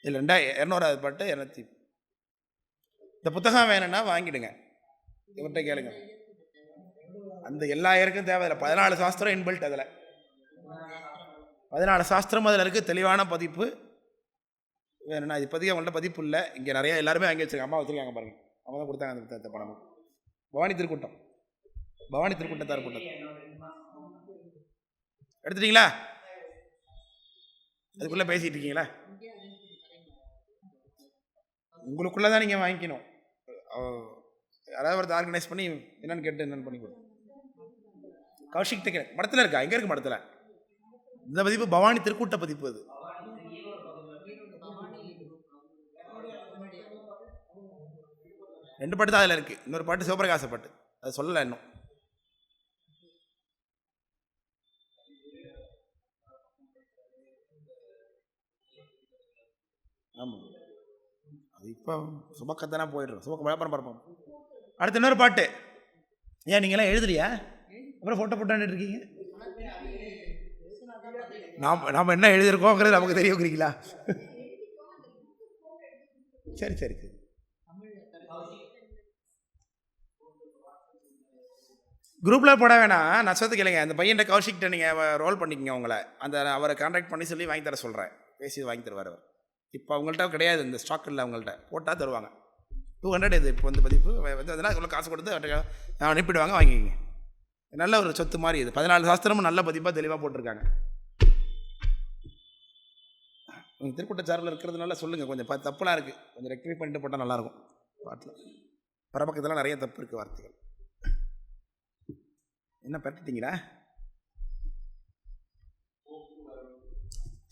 இல்லை 200வது பாட்டு 200. இந்த புத்தகம் வேணும்னா வாங்கிடுங்க, இவர்கிட்ட கேளுங்க. அந்த எல்லா இயற்கும் தேவையில்லை. 14 சாஸ்திரம் இன்பில்ட். அதில் 14 சாஸ்திரம் அதில் இருக்குது. தெளிவான பதிப்பு வேணும்னா இது பதிவு அவங்கள்ட்ட பதிப்பு இல்லை. இங்கே நிறைய எல்லாருமே வாங்கி வச்சுருக்காங்க. அம்மா வச்சுருக்காங்க பாருங்கள். அவங்க தான் கொடுத்தாங்க அந்த புத்தகத்தை. பணமும் பவானி திருக்கூட்டம் கூட்டம் எடுத்துட்டீங்களா? அதுக்குள்ளே பேசிகிட்டு இருக்கீங்களா? உங்களுக்குள்ளே தான் நீங்கள் வாங்கிக்கணும். யாராவது ஒருத்தர் ஆர்கனைஸ் பண்ணி என்னென்னு கேட்டு என்னென்னு பண்ணி கொடுங்க. கௌஷிக் டெக் மடத்தில் இருக்கா? எங்கே இருக்குது மடத்தில்? இந்த பதிப்பு பவானி திருக்கூட்ட பதிப்பு. அது 2 பாட்டு தான் அதில் இருக்குது. இன்னொரு பாட்டு சிவபிரகாச பாட்டு, அது சொல்லலை இன்னும். ஆமாம், அது இப்போ சுபக்கத்தானே போயிடுறோம். சுபக்க வியாபாரம் பார்ப்போம். அடுத்து இன்னொரு பாட்டு. ஏன் நீங்களாம் எழுதுலையா? அப்புறம் ஃபோட்டோ இருக்கீங்க. நாம் என்ன எழுதியிருக்கோங்கிறது நமக்கு தெரியுங்கிறீங்களா? சரி சரி சரி. குரூப்பில் போட வேணாம், நான் சொல்றது கேளுங்க. அந்த பையன்கிட்ட கௌஷிக்கிட்ட நீங்கள் ரோல் பண்ணிக்கங்க. அவங்கள அவரை கான்டாக்ட் பண்ணி சொல்லி வாங்கி தர சொல்கிறேன். பேசி வாங்கி தருவார் அவர். இப்போ அவங்கள்ட்ட கிடையாது, இந்த ஸ்டாக் இல்லை அவங்கள்ட்ட. போட்டால் தருவாங்க. 200 இது இப்போ வந்து பதிப்பு அதெல்லாம் இவ்வளோ காசு கொடுத்து அனுப்பிடுவாங்க, வாங்கிக்கிங்க. நல்ல ஒரு சொத்து மாதிரி இது. 14 சாஸ்திரமும் நல்ல பதிப்பாக தெளிவாக போட்டிருக்காங்க. நீங்கள் திருக்கூட்டச்சாரில் இருக்கிறதுனால சொல்லுங்கள். கொஞ்சம் தப்புலாம் இருக்குது, கொஞ்சம் ரெக்டிஃபை பண்ணிட்டு போட்டால் நல்லாயிருக்கும். பாட்டில் பரபக்கத்தில் நிறைய தப்பு இருக்குது வார்த்தைகள். என்ன பரட்டிட்டீங்களா?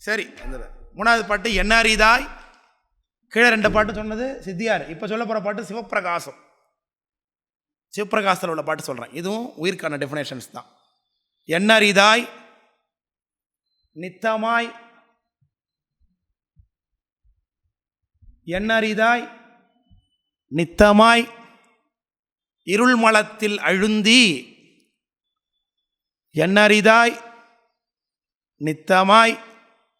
சரி, அந்த 3வது பாட்டு என்ன அறிதாய். கீழே 2 பாட்டு சொன்னது சித்தியார். இப்போ சொல்ல போகிற பாட்டு சிவப்பிரகாசம். சிவப்பிரகாசத்தில் உள்ள பாட்டு சொல்கிறேன். இதுவும் உயிர்க்கான டெஃபினேஷன்ஸ் தான். என்ன அறிதாய் நித்தமாய், என்ன அறிதாய் நித்தமாய் இருள்மலத்தில் அழுந்தி என்னரிதாய் நித்தமாய்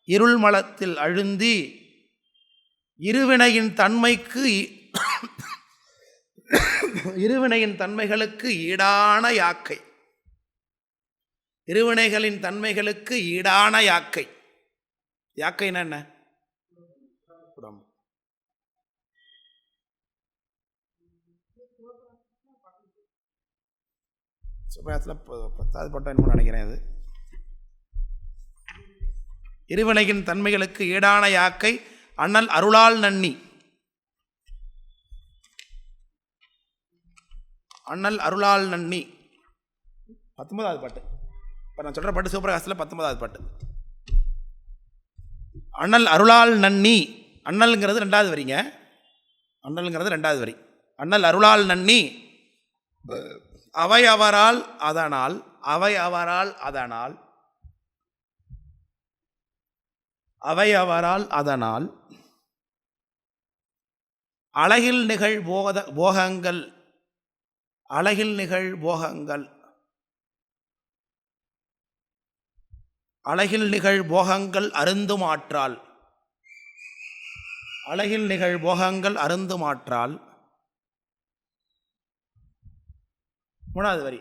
இருள்மலத்தில் அழுந்தி இருவினையின் தன்மைகளுக்கு ஈடான யாக்கை. இருவினைகளின் தன்மைகளுக்கு ஈடான யாக்கை. யாக்கைன்னா என்ன? உடம்பு. சுபத்தில் 10வது பட்டம் என்னமோ நினைக்கிறேன். அது இருவினையின் தன்மைகளுக்கு ஈடான யாக்கை அண்ணல் அருளால் நன்னி. அண்ணல் அருளால் நன்னி 19வது பாட்டு. இப்போ நான் சொல்கிற பாட்டு சிவபிரகாசத்தில் 19வது பாட்டு. அண்ணல் அருளால் நன்னி. அண்ணல்ங்கிறது 2வது வரிங்க. அண்ணல்ங்கிறது 2வது வரி. அண்ணல் அருளால் நன்னி அவை அவரால் அதனால் அவை அவரால் அதனால் அவை அவரால் அதனால் அழகில் நிகழ் போகங்கள் அழகில் நிகழ் போகங்கள் அழகில் நிகழ் போகங்கள் அருந்தும் ஆற்றால் அழகில் நிகழ் போகங்கள் அருந்தும் ஆற்றால். 3வது வரி.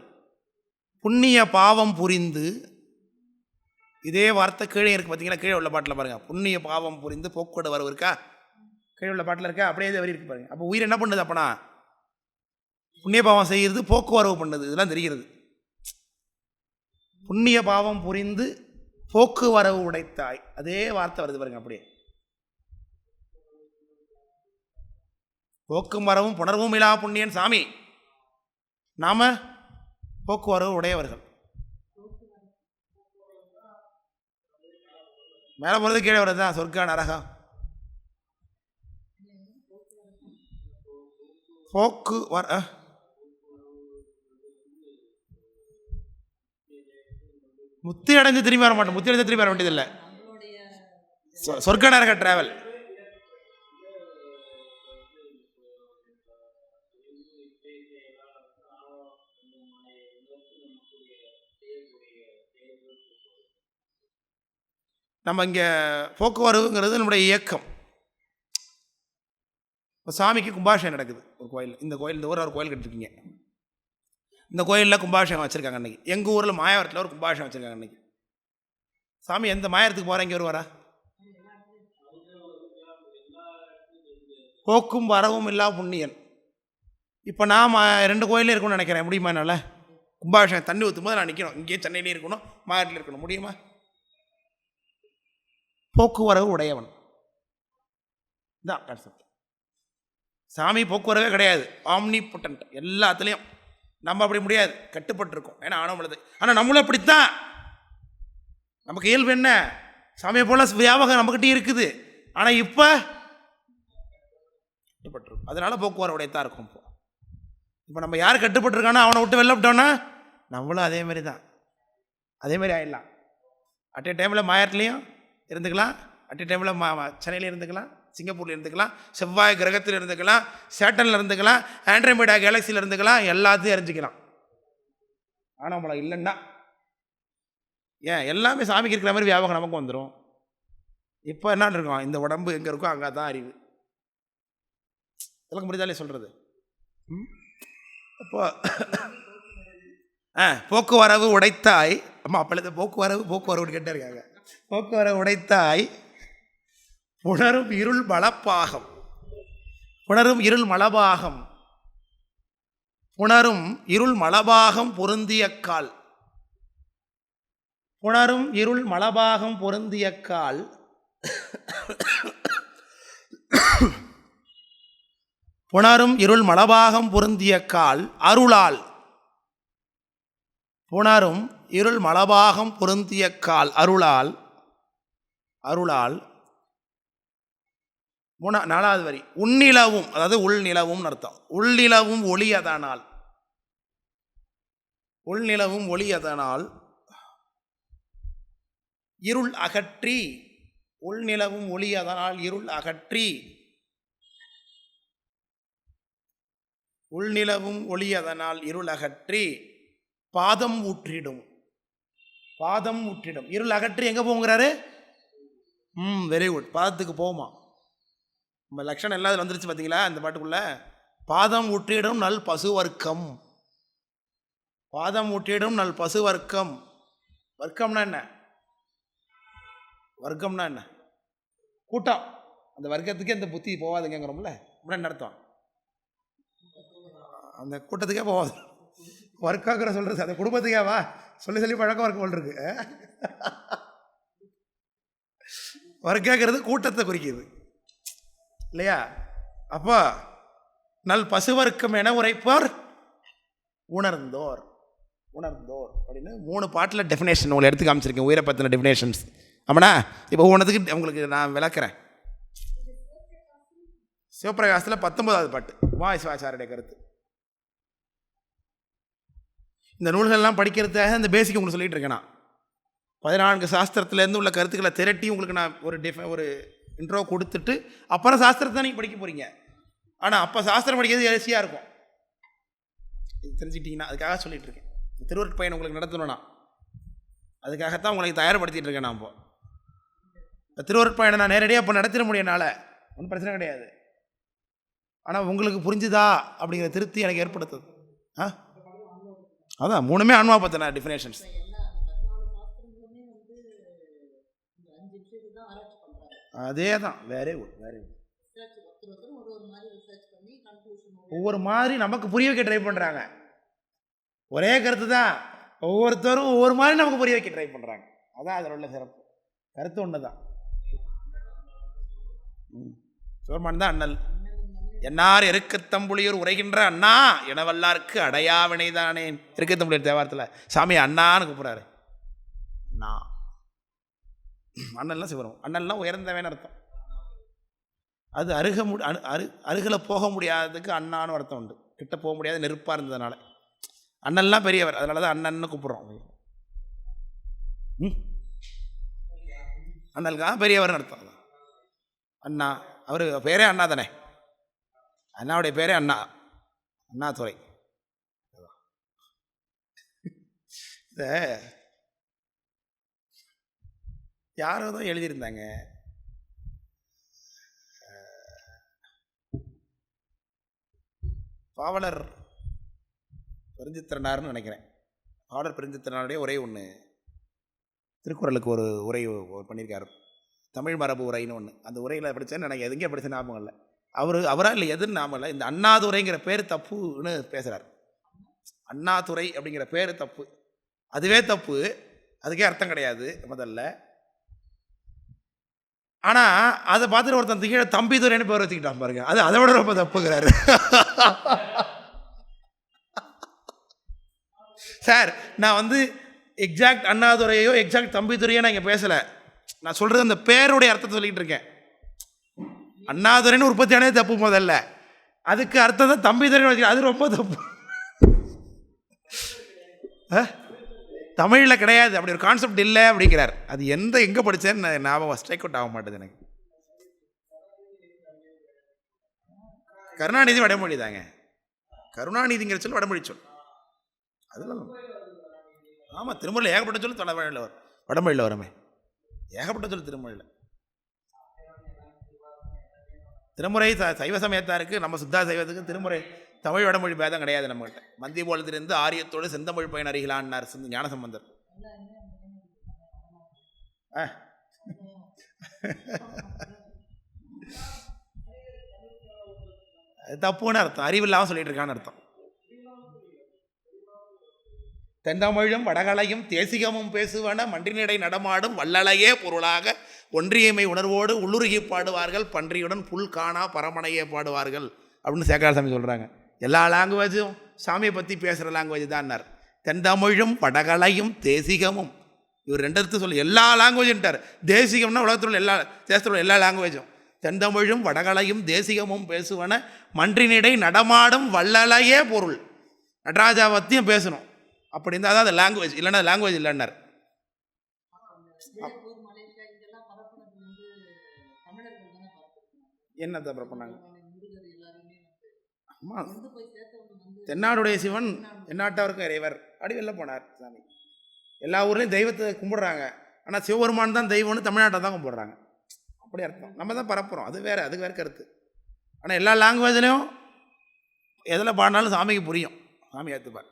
புண்ணிய பாவம் புரிந்து. இதே வார்த்தை கீழே இருக்குது பார்த்தீங்களா? கீழே உள்ள பாட்டில் பாருங்கள். புண்ணிய பாவம் புரிந்து போக்குவரவு வரவு இருக்கா? கீழே உள்ள பாட்டில் இருக்கா? அப்படியே இதே வரி இருக்கு பாருங்கள். அப்போ உயிர் என்ன பண்ணுது? அப்பனா புண்ணிய பாவம் செய்கிறது, போக்குவரவு பண்ணுது. இதெல்லாம் தெரிகிறது. புண்ணிய பாவம் புரிந்து போக்குவரவு உடைத்தாய். அதே வார்த்தை வருது பாருங்க. அப்படியே போக்கும் வரவும் புணர்வும் இலா புண்ணியன் சாமி. நாம போக்குவரவு உடையவர்கள். மேலே போகிறது கீழே வர்றது தான் சொர்க்க நரகம். போக்கு முத்தி அடைஞ்சு திரும்பி வர மாட்டோம். முத்தி அடைஞ்சு திரும்பி வர வேண்டியதில்லை. சொர்க்க நரக டிராவல். நம்ம இங்கே போக்குவரவுங்கிறது நம்முடைய இயக்கம். இப்போ சாமிக்கு கும்பாபிஷேகம் நடக்குது ஒரு கோயில். இந்த கோயில், இந்த ஊரில் ஒரு கோயில் கட்டிருக்கீங்க. இந்த கோயிலில் கும்பாபிஷேகம் வச்சுருக்காங்க அன்றைக்கி. எங்கள் ஊரில் மாயாவரத்தில் ஒரு கும்பாபிஷேகம் வச்சுருக்காங்க அன்றைக்கி. சாமி எந்த மாயத்துக்கு போகிற இங்கே வருவாரா? போக்கும் வரவும் இல்லா புண்ணியன். இப்போ நான் 2 கோயிலே இருக்கணும்னு நினைக்கிறேன். முடியுமா என்னால்? கும்பாபிஷேகம் தண்ணி ஊற்றும் போது நான் நிற்கணும். இங்கேயே சென்னையிலே இருக்கணும், மாயாட்டில் இருக்கணும். முடியுமா? போக்குவரவு உடையவன் தான் கான்செப்ட். சாமி போக்குவரவே கிடையாது. ஆம்னி பொட்டன்ட் எல்லாத்துலேயும். நம்ம அப்படி முடியாது, கட்டுப்பட்டுருக்கோம். ஏன்னா ஆனவளது. ஆனால் நம்மளும் அப்படித்தான். நமக்கு இயல்பு என்ன? சாமியை போல வியாபகம் நம்மக்கிட்டே இருக்குது. ஆனால் இப்போ கட்டுப்பட்டுருக்கும். அதனால போக்குவரவு உடையத்தான் இருக்கும். இப்போ நம்ம யார் கட்டுப்பட்டுருக்கானோ அவனை விட்டு வெளில விட்டோன்னா நம்மளும் அதேமாரி தான். அதேமாரி ஆயிடலாம். அட் ஏ டைமில் மாயாட்டிலையும் இருந்துக்கலாம், அட் ஏ டைமில் சென்னையில் இருந்துக்கலாம், சிங்கப்பூரில் இருந்துக்கலாம், செவ்வாய் கிரகத்தில் இருந்துக்கலாம், சேட்டனில் இருந்துக்கலாம், ஆண்ட்ரோமேடா கேலக்சியில் இருந்துக்கலாம், எல்லாத்தையும் அறிஞ்சிக்கலாம். ஆனால் நம்மளை இல்லைன்னா ஏன் எல்லாமே சாமிக்கு இருக்கிற மாதிரி வியாபகம் நமக்கு வந்துடும். இப்போ என்ன இருக்கோம்? இந்த உடம்பு எங்கே இருக்கோ அங்கே தான் அறிவு. எனக்கு முடிஞ்சாலே சொல்கிறது. அப்போ போக்குவரவு உடைத்தாய். அம்மா அப்பொழுது போக்குவரவு கேட்டே இருக்காங்க. போக்குவரவு உடைத்தாய் புணரும் இருள் மலப்பாகம். புணரும் இருள் மலபாகம். புணரும் இருள் மலபாகம் பொருந்திய கால். புணரும் இருள் மலபாகம் பொருந்திய கால். புணரும் இருள் மலபாகம் பொருந்திய கால் அருளால். புணரும் இருள் மலபாகம் பொருந்திய கால் அருளால். அருளால். 4வது வரி. உள்நிலவும், அதாவது உள்நிலவும் அர்த்தம். உள்நிலவும் ஒளி அதனால். உள்நிலவும் ஒளி அதனால் இருள் அகற்றி. உள்நிலவும் ஒளி அதனால் இருள் அகற்றி உள்நிலவும் ஒளி அதனால் இருள் அகற்றி பாதம் ஊற்றிடும். பாதம் ஊற்றிடும், இருள் அகற்றி எங்கே போங்கிறாரு? வெரி குட், பாதத்துக்கு போகுமா. நம்ம லட்சணம் எல்லாம் வந்துருச்சு பார்த்தீங்களா இந்த பாட்டுக்குள்ள. பாதம் ஊற்றிடும் நல் பசுவர்க்கம். பாதம் ஊற்றிடும் நல் பசுவர்க்கம். வர்க்கம்னா என்ன? வர்க்கம்னா என்ன? கூட்டம். அந்த வர்க்கத்துக்கே அந்த புத்தி போகாதுங்கிறோம்ல, அப்படின்னு அர்த்தம். அந்த கூட்டத்துக்கே போகாது. வர்க்காங்கிற சொல்றது அந்த குடும்பத்துக்கே வா சொல்லி சொல்லி பழக்கம் வர்க்கம் போல் இருக்கு. வர்க்கங்கிறது கூட்டத்தை குறிக்குது இல்லையா? அப்போ நல் பசுவர்க்கம் என உரைப்போர் உணர்ந்தோர். உணர்ந்தோர் அப்படின்னு 3 பாட்டில் டெஃபினேஷன் உங்களை எடுத்து காமிச்சிருக்கேன், உயிரை பற்றின டெஃபினேஷன்ஸ். ஆமாண்ணா, இப்போ ஒவ்வொன்றதுக்கு உங்களுக்கு நான் விளக்குறேன். சிவபிரகாசத்தில் 19வது பாட்டு உமாவிஸ்வாச்சாரிய கருத்து. இந்த நூல்கள்லாம் படிக்கிறதுக்காக இந்த பேசிக் உங்களுக்கு சொல்லிகிட்டு இருக்கேன். நான் 14 சாஸ்திரத்துலேருந்து உள்ள கருத்துக்களை திரட்டி உங்களுக்கு நான் ஒரு இன்ட்ரோ கொடுத்துட்டு அப்புறம் சாஸ்திரத்தை தான் நீங்கள் படிக்க போகிறீங்க. ஆனால் அப்போ சாஸ்திரம் படிக்கிறது ஈஸியாக இருக்கும், இது தெரிஞ்சுக்கிட்டிங்கன்னா. அதுக்காக சொல்லிகிட்டு இருக்கேன். திருவருட் பயணம் உங்களுக்கு நடத்தணும்னா அதுக்காகத்தான் உங்களுக்கு தயார்படுத்திகிட்டு இருக்கேன். நான் இப்போ திருவருட் பயணம் நான் நேரடியாக இப்போ நடத்திட முடியனால ஒன்றும் பிரச்சனை கிடையாது. ஆனால் உங்களுக்கு புரிஞ்சுதா அப்படிங்கிற திருப்தி எனக்கு ஏற்படுத்துது. அதான் 3மே ஆன்மா பற்றின டெஃபினேஷன்ஸ். அதே தான். Very good, very good. ஒவ்வொரு மாதிரி நமக்கு புரிய வைக்க ட்ரை பண்ணுறாங்க. ஒரே கருத்து தான், ஒவ்வொருத்தரும் ஒவ்வொரு மாதிரி நமக்கு புரிய வைக்க ட்ரை பண்ணுறாங்க. அதான் அதில் உள்ள சிறப்பு. கருத்து ஒன்று தான். சிவருமான் தான் அண்ணல். என்னார் எருக்கத்தம்புலியூர் உரைகின்ற அண்ணா எனவல்லாருக்கு அடையாவினை தானே. எருக்கத்தம்புலியூர் தேவாரத்தில் சாமி அண்ணான்னு கூப்பிட்றாரு. அண்ணா அண்ணல்லாம் சிவரும். அண்ணல்லாம் உயர்ந்தவன் அர்த்தம். அது அருகில் போக முடியாததுக்கு அண்ணான்னு அர்த்தம் உண்டு. கிட்ட போக முடியாத நெருப்பாக இருந்ததுனால அண்ணல்லாம் பெரியவர், அதனால தான் அண்ணன்னு கூப்பிட்றோம். அண்ணலுக்காக பெரியவர்னு அர்த்தம். அண்ணா அவர் பேரே அண்ணா தானே. அண்ணாவுடைய பேரே அண்ணா, அண்ணாதுரை. இந்த யாரோ தான் எழுதியிருந்தாங்க, பாவலர் பெருஞ்சித்திரனார்னு நினைக்கிறேன். பாவலர் பெருஞ்சித்திரனாருடைய உரை ஒன்று திருக்குறளுக்கு ஒரு உரை பண்ணியிருக்காரு, தமிழ் மரபு உரைன்னு ஒன்று. அந்த உரையில் படித்தேன்னு எனக்கு எதுங்கே படித்த ஞாபகம் இல்லை. அவராக இல்லை, எதுன்னு ஞாபகம் இல்லை. இந்த அண்ணாதுரைங்கிற பேர் தப்புன்னு பேசுகிறார். அண்ணாதுரை அப்படிங்கிற பேர் தப்பு, அதுவே தப்பு, அதுக்கே அர்த்தம் கிடையாது முதல்ல. ஆனால் அதை பார்த்துட்டு ஒருத்தன் கீழே தம்பிதுரைன்னு பேர் வச்சுக்கிட்டான் பாருங்க, அது அதை விட ரொம்ப தப்புங்கிறாரு. சார், நான் எக்ஸாக்ட் அண்ணாதுரையோ எக்ஸாக்ட் தம்பிதுரையோ நான் இங்கே பேசலை. நான் சொல்கிறது அந்த பேருடைய அர்த்தத்தை சொல்லிகிட்டு இருக்கேன். அண்ணாதுரைன்னு உற்பத்தியானே தப்பு முதல்ல, அதுக்கு அர்த்தம் தான் தம்பிதுரைன்னு வச்சுக்க, அது ரொம்ப தப்பு. தமிழில் கிடையாது, அப்படி ஒரு கான்செப்ட் இல்லை அப்படிங்கிறார். அது எங்கே படித்தேன்னு ஞாபகம் ஸ்ட்ரைக் அவுட் ஆக மாட்டேது எனக்கு. கருணாநிதி வடமொழி தாங்க. கருணாநிதிங்கிற சொல் வடமொழி சொல். அதெல்லாம் ஆமாம், திருமொழியில் ஏகப்பட்ட சொல்லு வடமொழியில் வரும். வடமொழியில் வருமே ஏகப்பட்ட சொல்லு திருமொழியில். திருமுறை சைவ சமயத்தாருக்கு, நம்ம சுத்தா சைவத்துக்கு திருமுறை தமிழ் வடமொழி பேதம் கிடையாது நம்மகிட்ட. மந்தி போலத்திலிருந்து ஆரியத்தோடு செந்தமிழ் பயன் அறிகலான்னார் ஞானசம்பந்தர். தப்புன்னு அர்த்தம், அறிவில்லாமல் சொல்லிட்டு இருக்கான்னு அர்த்தம். தென்தமிழும் வடகலையும் தேசிகமும் பேசுவன மன்றினிடை நடமாடும் வள்ளலையே பொருளாக ஒன்றியமை உணர்வோடு உள்ளுருகி பாடுவார்கள் பன்றியுடன் புல் காணா பரமனையே பாடுவார்கள் அப்படின்னு சேக்கரார் சாமி சொல்கிறாங்க. எல்லா லாங்குவேஜும் சாமியை பற்றி பேசுகிற லாங்குவேஜ் தான்னார். தென்தமிழும் வடகலையும் தேசிகமும், இவர் ரெண்டத்து சொல்லி எல்லா லாங்குவேஜ்ன்ட்டார். தேசிகம்னா உலகத்தில் எல்லா தேசத்தில் எல்லா லாங்குவேஜும். தென்தமிழும் வடகலையும் தேசிகமும் பேசுவன மன்றினிடை நடமாடும் வள்ளலையே பொருள். நடராஜாவத்தையும் பேசணும், அப்படி இருந்தால் தான் அது லாங்குவேஜ், இல்லைன்னா லாங்குவேஜ் இல்லைன்னார். என்னத்தை அப்புறம் பண்ணாங்க? அம்மா தென்னாடுடைய சிவன் எந்நாட்டவருக்கும் இறைவர் அப்படி வெளில போனார் சாமி. எல்லா ஊர்லேயும் தெய்வத்தை கும்பிடுறாங்க, ஆனால் சிவபெருமான் தான் தெய்வம்னு தமிழ்நாட்டை தான் கும்பிடுறாங்க. அப்படி அர்த்தம். நம்ம தான் பரப்புகிறோம், அது வேறு, அது வேறு கருத்து. ஆனால் எல்லா லாங்குவேஜ்லேயும் எதில் பாடினாலும் சாமிக்கு புரியும், சாமி ஏற்றுப்பார்.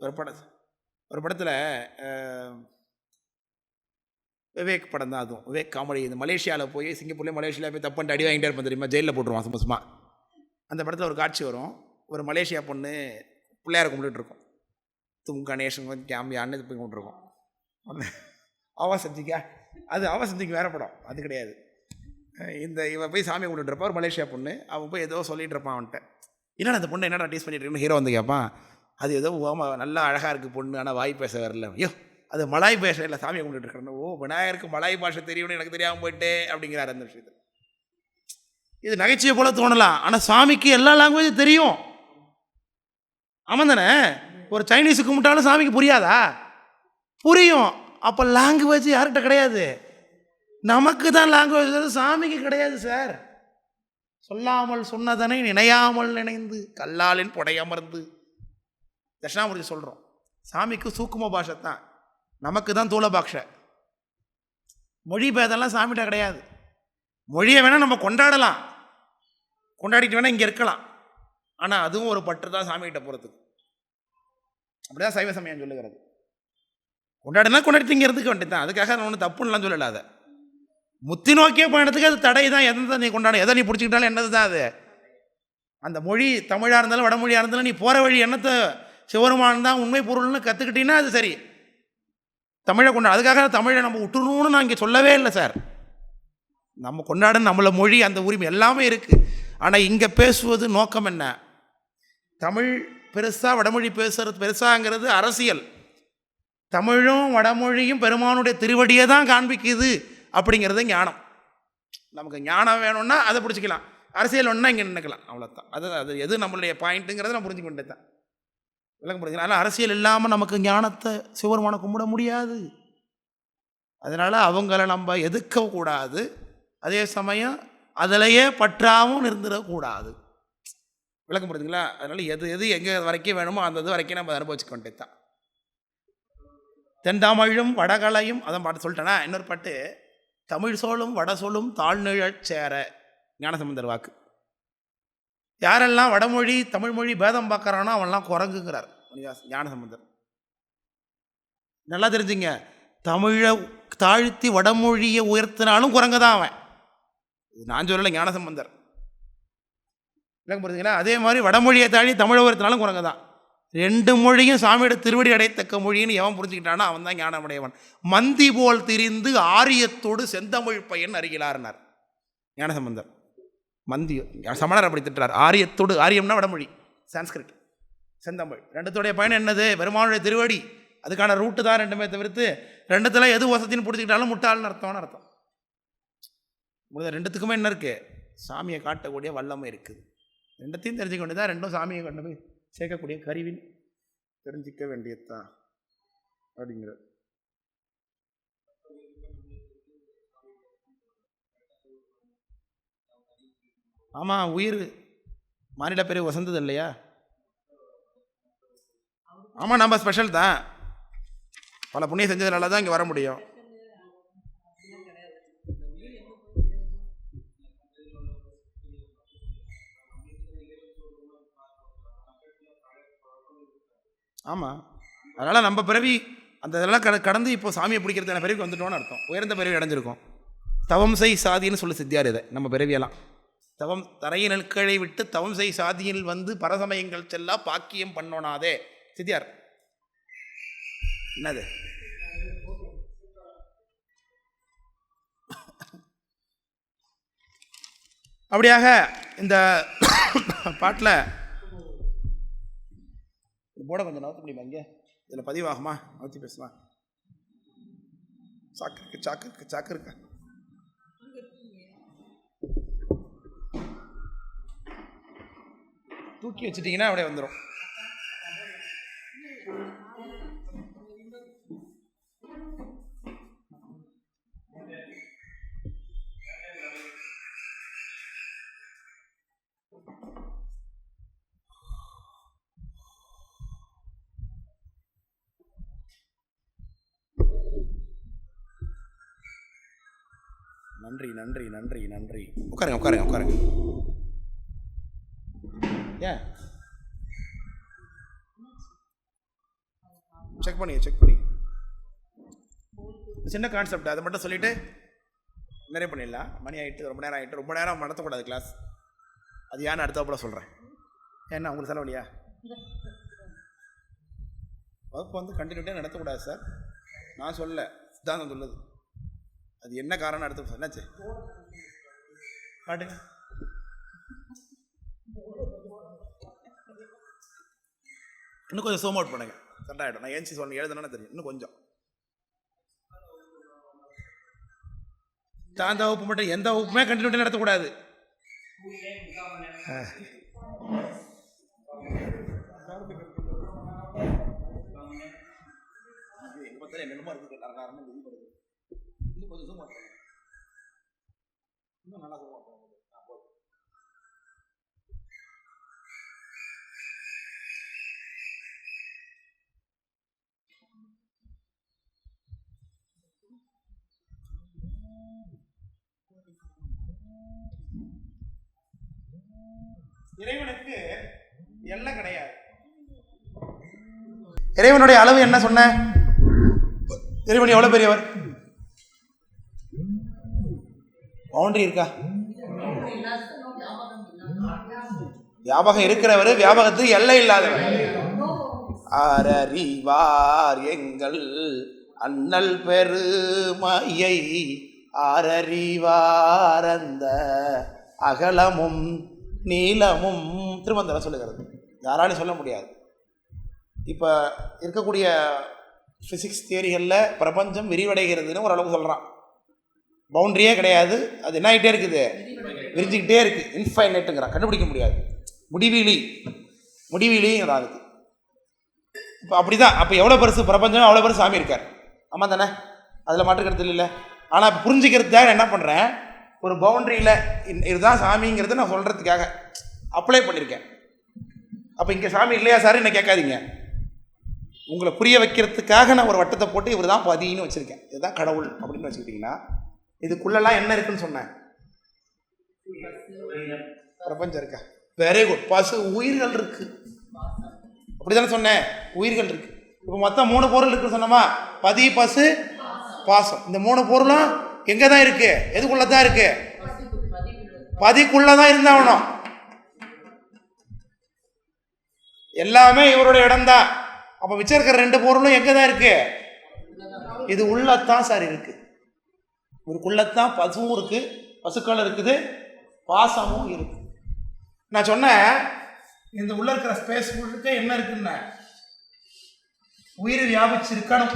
ஒரு படத்தில் விவேக் படம் தான், அதுவும் விவேக் காமெடி. இந்த மலேசியாவில் போய், சிங்கப்பூர்லேயே மலேசியாவில் போய் தப்பு அடி வாங்கிட்டே இருப்போம் தெரியுமா, ஜெயிலில் போட்டுருவான் சும்மா சும்மா. அந்த படத்தில் ஒரு காட்சி வரும், ஒரு மலேசியா பொண்ணு பிள்ளையாரை கும்பிட்டுருக்கோம், தும் கணேஷன் கேம்பியான்னு இது போய் கும்பிட்டுருக்கோம். அவசந்திக்கா, அது அவசந்திக்கு வேறு படம், அது கிடையாது. இவன் போய் சாமி கும்பிட்டுருப்பான், ஒரு மலேசியா பொண்ணு. அவன் போய் ஏதோ சொல்லிட்டு இருப்பான் அவன்கிட்ட, என்னடா அந்த பொண்ணை என்னடா டீஸ் பண்ணிட்டு இருக்குன்னு ஹீரோ வந்து கேட்பான். அது ஏதோ நல்லா அழகாக இருக்குது பொண்ணு, ஆனால் வாய் பேச வரல. ஐயோ அது மலாய் பாஷை இல்லை, சாமியை கும்பிட்டு இருக்கிறேன். ஓ விநாயகருக்கு மலாய் பாஷை தெரியும்னு எனக்கு தெரியாமல் போயிட்டே அப்படிங்கிறார் அந்த விஷயத்தில். இது நகைச்சுவை போல தோணலாம், ஆனால் சாமிக்கு எல்லா லாங்குவேஜும் தெரியும். ஆமாம் தானே? ஒரு சைனீஸு கும்பிட்டாலும் சாமிக்கு புரியாதா? புரியும். அப்போ லாங்குவேஜ் யார்கிட்ட கிடையாது, நமக்கு தான் லாங்குவேஜ், சாமிக்கு கிடையாது சார். சொல்லாமல் சொன்னதனை நினையாமல் நினைந்து கல்லாலின் புடையமர்ந்து தட்சிணாமூர்த்தி சொல்கிறோம். சாமிக்கு சூக்கும பாஷை தான், நமக்கு தான் தூள பாஷை. மொழி பேதெல்லாம் சாமிகிட்ட கிடையாது. மொழியை வேணால் நம்ம கொண்டாடலாம், கொண்டாடிட்டு வேணால் இங்கே இருக்கலாம், ஆனால் அதுவும் ஒரு பற்று தான் சாமிகிட்ட போகிறதுக்கு. அப்படிதான் சைவ சமயம் சொல்லுகிறது. கொண்டாடினா கொண்டாடிட்டு இங்கே இருந்துக்க வேண்டியது தான், அதுக்காக நான் ஒன்றும் தப்புன்னெலாம் சொல்லலை. அதை முத்தி நோக்கிய பயணத்துக்கு அது தடை தான். எதை நீ கொண்டாட, எதை நீ பிடிச்சிக்கிட்டாலும் என்னது தான் அது. அந்த மொழி தமிழாக இருந்தாலும் வடமொழியாக இருந்தாலும் நீ போகிற வழி என்னத்தை சிவருமான் தான் உண்மை பொருள்னு கற்றுக்கிட்டீங்கன்னா அது சரி. தமிழை கொண்டாட, அதுக்காக தமிழை நம்ம விட்டுணுன்னு நான் இங்கே சொல்லவே இல்லை சார். நம்ம கொண்டாட நம்மளை மொழி, அந்த உரிமை எல்லாமே இருக்குது. ஆனால் இங்கே பேசுவது நோக்கம் என்ன? தமிழ் பெருசாக வடமொழி பேசுறது பெருசாங்கிறது அரசியல். தமிழும் வடமொழியும் பெருமானுடைய திருவடியை தான் காண்பிக்குது அப்படிங்கிறது ஞானம். நமக்கு ஞானம் வேணும்னா அதை பிடிச்சிக்கலாம், அரசியல் ஒன்றா இங்கே நினைக்கலாம், அவ்வளோதான். அது எது நம்மளுடைய பாயிண்ட்டுங்கிறத நான் புரிஞ்சுக்க வேண்டியது தான், விளக்கம் புரிஞ்சுக்கலாம். அதனால் அரசியல் இல்லாமல் நமக்கு ஞானத்தை சிவபெருமானை கும்பிட முடியாது. அதனால் அவங்கள நம்ம எதுக்கக்கூடாது, அதே சமயம் அதிலையே பற்றாமல் இருந்துடக்கூடாது, விளக்கம் புரிஞ்சுங்களா? அதனால் எது எங்கே வரைக்கும் வேணுமோ அந்த இது வரைக்கும் நம்ம அனுபவிச்சுக்க வேண்டியது தான். தென்தாமழும் வடகலையும் அதான் பாட்டு சொல்லிட்டேன்னா. இன்னொரு பாட்டு, தமிழ் சோளும் வட சோளும் தாழ்நிழற் சேர, ஞானசம்பந்தர் வாக்கு. யாரெல்லாம் வடமொழி தமிழ் மொழி பேதம் பார்க்குறானோ அவன்லாம் குரங்குங்கிறார் ஞானசம்பந்தர். நல்லா தெரிஞ்சுங்க, தமிழை தாழ்த்தி வடமொழியை உயர்த்தினாலும் குரங்கு தான் அவன். இது நான் சொல்லலை, ஞானசம்பந்தர். விளக்கம் புரிஞ்சுங்களா? அதே மாதிரி வடமொழியை தாழ்த்தி தமிழை உயர்த்தினாலும் குரங்கு தான். ரெண்டு மொழியும் சாமியோட திருவடி அடையத்தக்க மொழின்னு எவன் புரிஞ்சுக்கிட்டானோ அவன் தான் ஞானமுடையவன். மந்தி போல் திரிந்து ஆரியத்தோடு செந்தமிழ் பையன் அறிகிறார்னார் ஞானசம்பந்தர். மந்தி சமணர் அப்படி திட்டுறார். ஆரியத்தோடு, ஆரியம்னா வடமொழி, சான்ஸ்கிரிட், செந்தமிழ், ரெண்டுத்தோடைய பயன் என்னது? பெருமானுடைய திருவடி. அதுக்கான ரூட்டு தான் ரெண்டுமே தவிர்த்து ரெண்டுத்தில் எது வசதின்னு பிடிச்சிக்கிட்டாலும் முட்டாள்னு அர்த்தம்னு அர்த்தம். ரெண்டுத்துக்குமே என்ன இருக்குது? சாமியை காட்டக்கூடிய வல்லமை இருக்குது. ரெண்டுத்தையும் தெரிஞ்சுக்க வேண்டியதான், ரெண்டும் சாமியை கொண்டு போய் சேர்க்கக்கூடிய கருவின்னு தெரிஞ்சிக்க வேண்டியதுதான் அப்படிங்கிற. ஆமாம், உயிர் மானிட பேர் வசந்தது இல்லையா? ஆமாம், நம்ம ஸ்பெஷல் தான், பல புண்ணியம் செஞ்சதுனால தான் இங்கே வர முடியும். ஆமாம், அதனால் நம்ம பிறவி அந்த இதெல்லாம் கடந்து இப்போ சாமியை பிடிக்கிறதுக்கான பிறவிக்கு வந்துட்டோன்னு அர்த்தம். உயர்ந்த பிறவி அடைஞ்சிருக்கோம். தவம் செய் சாதின்னு சொல்லி சித்தியார் இதை. நம்ம பிறவியெல்லாம் தவம் தரையின் நெற்களை விட்டு தவம் செய் சாதியில் வந்து பரசமயங்கள் செல்லா பாக்கியம் பண்ணோனாதே சித்தியார். என்னது? அப்படியாக இந்த பாட்டில் போட கொஞ்சம் நவுத்த முடியுமா? இங்கே இதில் பதிவாகுமா? நவுத்தி பேசலாம். சாக்கு இருக்கா? தூக்கி வச்சுட்டிங்கன்னா அப்படியே வந்துடும். நன்றி நன்றி நன்றி நன்றி. உட்காருங்க உட்காருங்க உட்காருங்க. ஏன் செக் பண்ணி சின்ன கான்செப்ட் அதை மட்டும் சொல்லிவிட்டு நிறைய பண்ணிடலாம். மணி ஆகிட்டு ரொம்ப நேரம் ஆகிட்டு, ரொம்ப நேரம் நடத்தக்கூடாது கிளாஸ். அது ஏன்னு அடுத்தப்பட சொல்கிறேன். ஏன்னா உங்களுக்கு செலவழியா வகுப்பு வந்து கண்டினியூட்டியாக நடத்தக்கூடாது சார். நான் சொல்லலை, சித்தாந்தம் சொல்லுது. அது என்ன காரணம் அடுத்த என்னாச்சு காட்டுங்க. இன்னும் கொஞ்சம் சோம் அவுட் பண்ணுங்க, கரெக்டாக ஆகிடும். நான் ஏன்சி சொல்ல எழுதுனா தெரியும். இன்னும் கொஞ்சம் தாந்த வகுப்பு மட்டும், எந்த வகுப்புமே கண்டினியூட்டியாக நடத்தக்கூடாது. என்னென்னமோ இருக்கு, இன்னும் கொஞ்சம் சோம் அவுட் பண்ணுங்க. இன்னும் நல்லா சோம் அவுட் பண்ணுங்க. இறைவனுக்கு எல்லாம் கிடையாது. இறைவனுடைய அளவு என்ன சொன்ன? இறைவன் எவ்வளவு பெரியவர்? பவுண்டரி இருக்கா? வியாபகம் இருக்கிறவர், வியாபகத்துக்கு எல்லை இல்லாதவர். ஆரறிவார் எங்கள் அண்ணல் பெருமையை, ஆரறிவார் அந்த அகலமும் நீளமும் திருமந்திரம் சொல்லுகிறது. யாராலையும் சொல்ல முடியாது. இப்போ இருக்கக்கூடிய ஃபிசிக்ஸ் தியரிகளில் பிரபஞ்சம் விரிவடைகிறதுன்னு ஓரளவுக்கு சொல்கிறான். பவுண்டரியே கிடையாது, அது என்ன ஆகிட்டே இருக்குது, விரிஞ்சிக்கிட்டே இருக்குது. இன்ஃபைனைட்டுங்கிறான், கண்டுபிடிக்க முடியாது. முடிவிலிங்கிறா அதுக்கு. இப்போ அப்படி தான். அப்போ எவ்வளோ பெருசு பிரபஞ்சம், அவ்வளோ பெருசு சாமி இருக்கார். ஆமாம் தானே? அதில் மாற்றுக்கிறது இல்லை. ஆனால் புரிஞ்சுக்கிறதுக்காக நான் என்ன பண்ணுறேன், ஒரு பவுண்டரியில் இதுதான் சாமிங்கிறது நான் சொல்கிறதுக்காக அப்ளை பண்ணியிருக்கேன். அப்போ இங்கே சாமி இல்லையா சார் என்ன கேட்காதீங்க. உங்களை புரிய வைக்கிறதுக்காக நான் ஒரு வட்டத்தை போட்டு இவர் தான் பதின்னு வச்சுருக்கேன். இதுதான் கடவுள் அப்படின்னு வச்சுக்கிட்டிங்கன்னா, இதுக்குள்ளெல்லாம் என்ன இருக்குன்னு சொன்னேன்? பிரபஞ்சம் இருக்கா? Very good. பசு உயிர்கள் இருக்கு, அப்படி தானே சொன்னேன்? உயிர்கள் இருக்கு. இப்போ மொத்தம் 3 பொருள் இருக்குன்னு சொன்னோமா? பதி, பசு, பாசம். இந்த 3 பொருளும் எங்கே தான் இருக்கு? எதுக்குள்ள தான் இருக்கு? பதிக்குள்ள தான் இருந்தாகணும். எல்லாமே இவருடைய இடம் தான். அப்போ மிச்சம் இருக்கிற 2 பொருளும் எங்கே தான் இருக்கு? இது உள்ளத்தான் சார் இருக்கு. இவருக்குள்ளத்தான் பசுவும் இருக்கு, பசுக்கள் இருக்குது, பாசமும் இருக்கு. நான் சொன்னேன், இந்த உள்ள இருக்கிற ஸ்பேஸ் முழுக்க என்ன இருக்குன்னு, உயிர் வியாபிச்சு இருக்கணும்.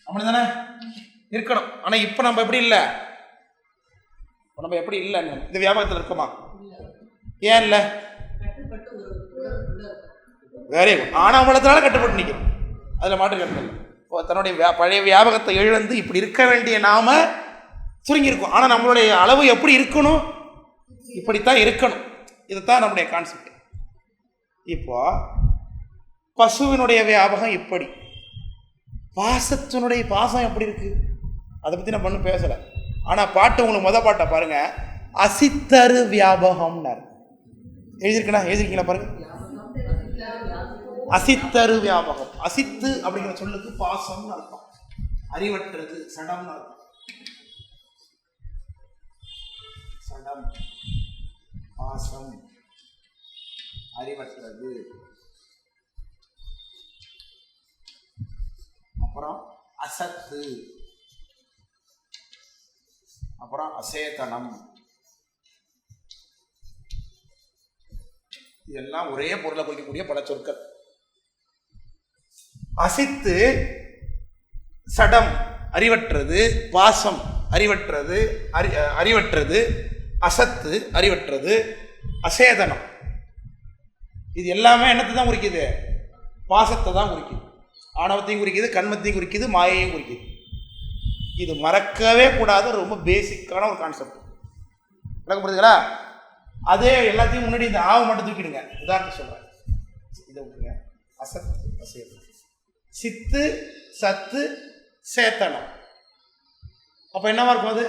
அப்படிதானே இருக்கணும். ஆனால் இப்போ நம்ம எப்படி இல்லை, நம்ம எப்படி இல்லை, இந்த வியாபகத்தில் இருக்குமா? ஏன் இல்லை? Very good. ஆணவலத்தினால கட்டுப்பட்டு நிற்கும், அதில் மாற்று கட்டுறது. இப்போ தன்னுடைய பழைய வியாபகத்தை இழந்து இப்படி இருக்க வேண்டிய நாம சுருங்கியிருக்கும். ஆனால் நம்மளுடைய அளவு எப்படி இருக்கணும்? இப்படித்தான் இருக்கணும். இதுதான் நம்முடைய கான்செப்ட். இப்போ பசுவினுடைய வியாபகம் இப்படி, பாசத்தினுடைய பாசம் எப்படி இருக்கு, அதை பற்றி நான் பண்ணு பேசலை. ஆனால் பாட்டு உங்களுக்கு பாட்டை பாருங்க, அசித்தரு வியாபகம்னாரு. எழுதியிருக்கீங்களா பாருங்க. அசித்தரு வியாபகம். அசித்து அப்படிங்கிற சொல்லுக்கு பாசம்னு அர்த்தம், அறிவற்றது, சடம்னு அர்த்தம். சடம், பாசம், அறிவற்றது. அப்புறம் அசத்து, அப்புறம் அசேதனம். இதெல்லாம் ஒரே பொருளை குறிக்கக்கூடிய பல சொற்கள். அசித்து சடம் அறிவற்றது, பாசம் அறிவற்றது, அறிவற்றது, அசத்து அறிவற்றது, அசேதனம். இது எல்லாமே என்னத்தை தான் குறிக்குது? பாசத்தை தான் குறிக்குது. ஆணவத்தையும் குறிக்குது, கண்மத்தையும் குறிக்குது, மாயையும் குறிக்குது. இது மறக்கவே கூடாது, ரொம்ப பேசிக்கான ஒரு கான்செப்ட். விளக்க புரியுதுங்களா? அதே எல்லாத்தையும் முன்னாடி இந்த ஆவை மட்டும் தூக்கிடுங்க. உதாரணம் சொல்றேன், இதை விட்டுருங்க. அசத்து, அசேதனம், சித்து, சத்து, சேத்தனம். அப்ப என்னவா இருக்கும் அது?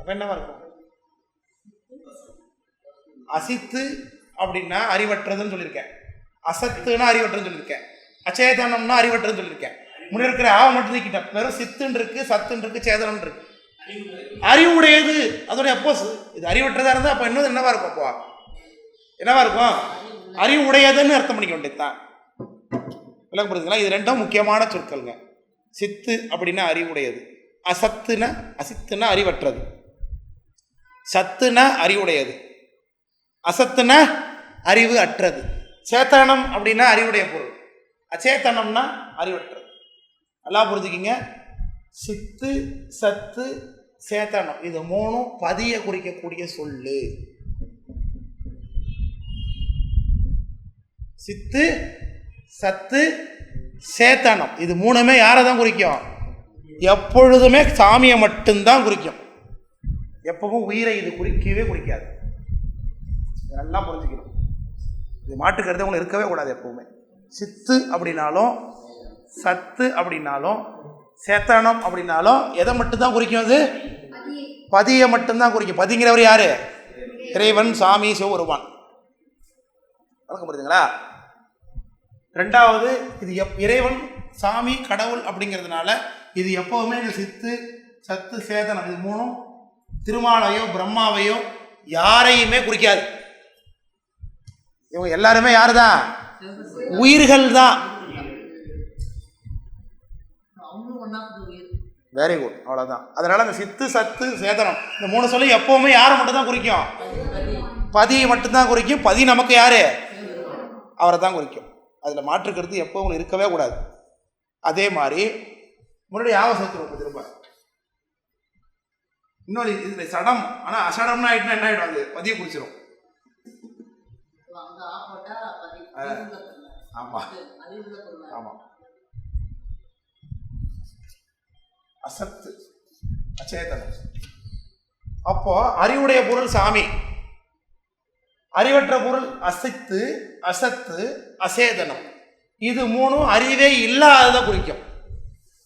அப்ப என்னவா இருக்கும்? அசித்து அப்படின்னா அறிவற்றதுன்னு சொல்லியிருக்கேன், அசத்துன்னா அறிவற்றதுன்னு சொல்லியிருக்கேன், அச்சேதனம்னா அறிவற்றதுன்னு சொல்லியிருக்கேன். முன்னாடி இருக்கிற ஆவ மட்டும் நீக்கிட்டேன், வெறும் சித்துன்னு இருக்கு, சத்துன்னு இருக்கு, சேதனம் இருக்கு. அறிவுடையது அதோடைய அப்போஸ். இது அறிவற்றதா இருந்தா அப்ப இன்னும் என்னவா இருக்கும்? அப்போ என்னவா இருக்கும்? அறிவுடையதுன்னு அர்த்தம் பண்ணிக்க வேண்டியதுதான். விளக்கப்படுதுங்களா? இது ரெண்டும் முக்கியமான சொற்கள்ங்க. சித்து அப்படின்னா அறிவுடையது, அசித்துனா அறிவற்றது, சத்துனா அறிவுடையது, அசத்துனா அறிவு அற்றது. சேத்தனம் அப்படின்னா அறிவுடைய பொருள், அச்சேத்தனம்னா அறிவற்றது. நல்லா புரிஞ்சுக்கிங்க. சித்து, சத்து, சேத்தனம் இது மூணும் பதிய குறிக்கக்கூடிய சொல்லு. சித்து, சத்து, சேத்தனம் இது மூணுமே யாரை தான் குறிக்கும்? எப்பொழுதுமே சாமியை மட்டும்தான் குறிக்கும். எப்பவும் உயிரை இது குறிக்கவே குறிக்காது. நல்லா புரிஞ்சுக்கணும். இது மாட்டுக்கிறது உங்களுக்கு இருக்கவே கூடாது. எப்பவுமே சித்து அப்படின்னாலும், சத்து அப்படின்னாலும், சேத்தனம் அப்படின்னாலும் எதை மட்டும்தான் குறிக்கும்? அது பதியை மட்டும்தான் குறிக்கும். பதிங்கிறவர் யாரு? இறைவன், சாமி, சிவபெருமான். புரியுதுங்களா? ரெண்டாவது, இது இறைவன், சாமி, கடவுள் அப்படிங்கிறதுனால இது எப்பவுமே இந்த சித்து, சத்து, சேதனம் இது மூணும் திருமாலையோ பிரம்மாவையோ யாரையுமே குறிக்காது. இவங்க எல்லாருமே யாரு தான்? உயிர்கள் தான். வெரி குட், அவ்வளவுதான். அதனால இந்த சித்து, சத்து, சேதனம் இந்த மூணு சொல்லி எப்பவுமே யாரை மட்டும் தான் குறிக்கும்? பதியை மட்டும்தான் குறிக்கும். பதி நமக்கு யாரு? அவரை தான் குறிக்கும். அதில் மாற்றுக்கிறது எப்பவும் இருக்கவே கூடாது. அதே மாதிரி முன்னாடி யாவசத்துருவோம் திரும்ப இன்னொரு இது சடம். ஆனால் அசடம்னா ஆயிட்டுனா என்ன ஆகிடும்? அது பதியை குறிச்சிடும். ஆமாம் ஆமாம். அசத்து, அச்சேதனம். அப்போ அறிவுடைய பொருள் சாமி, அறிவற்ற பொருள் அசித்து, அசத்து, அசேதனம். இது மூணும் அறிவே இல்லாததை குறிக்கும்.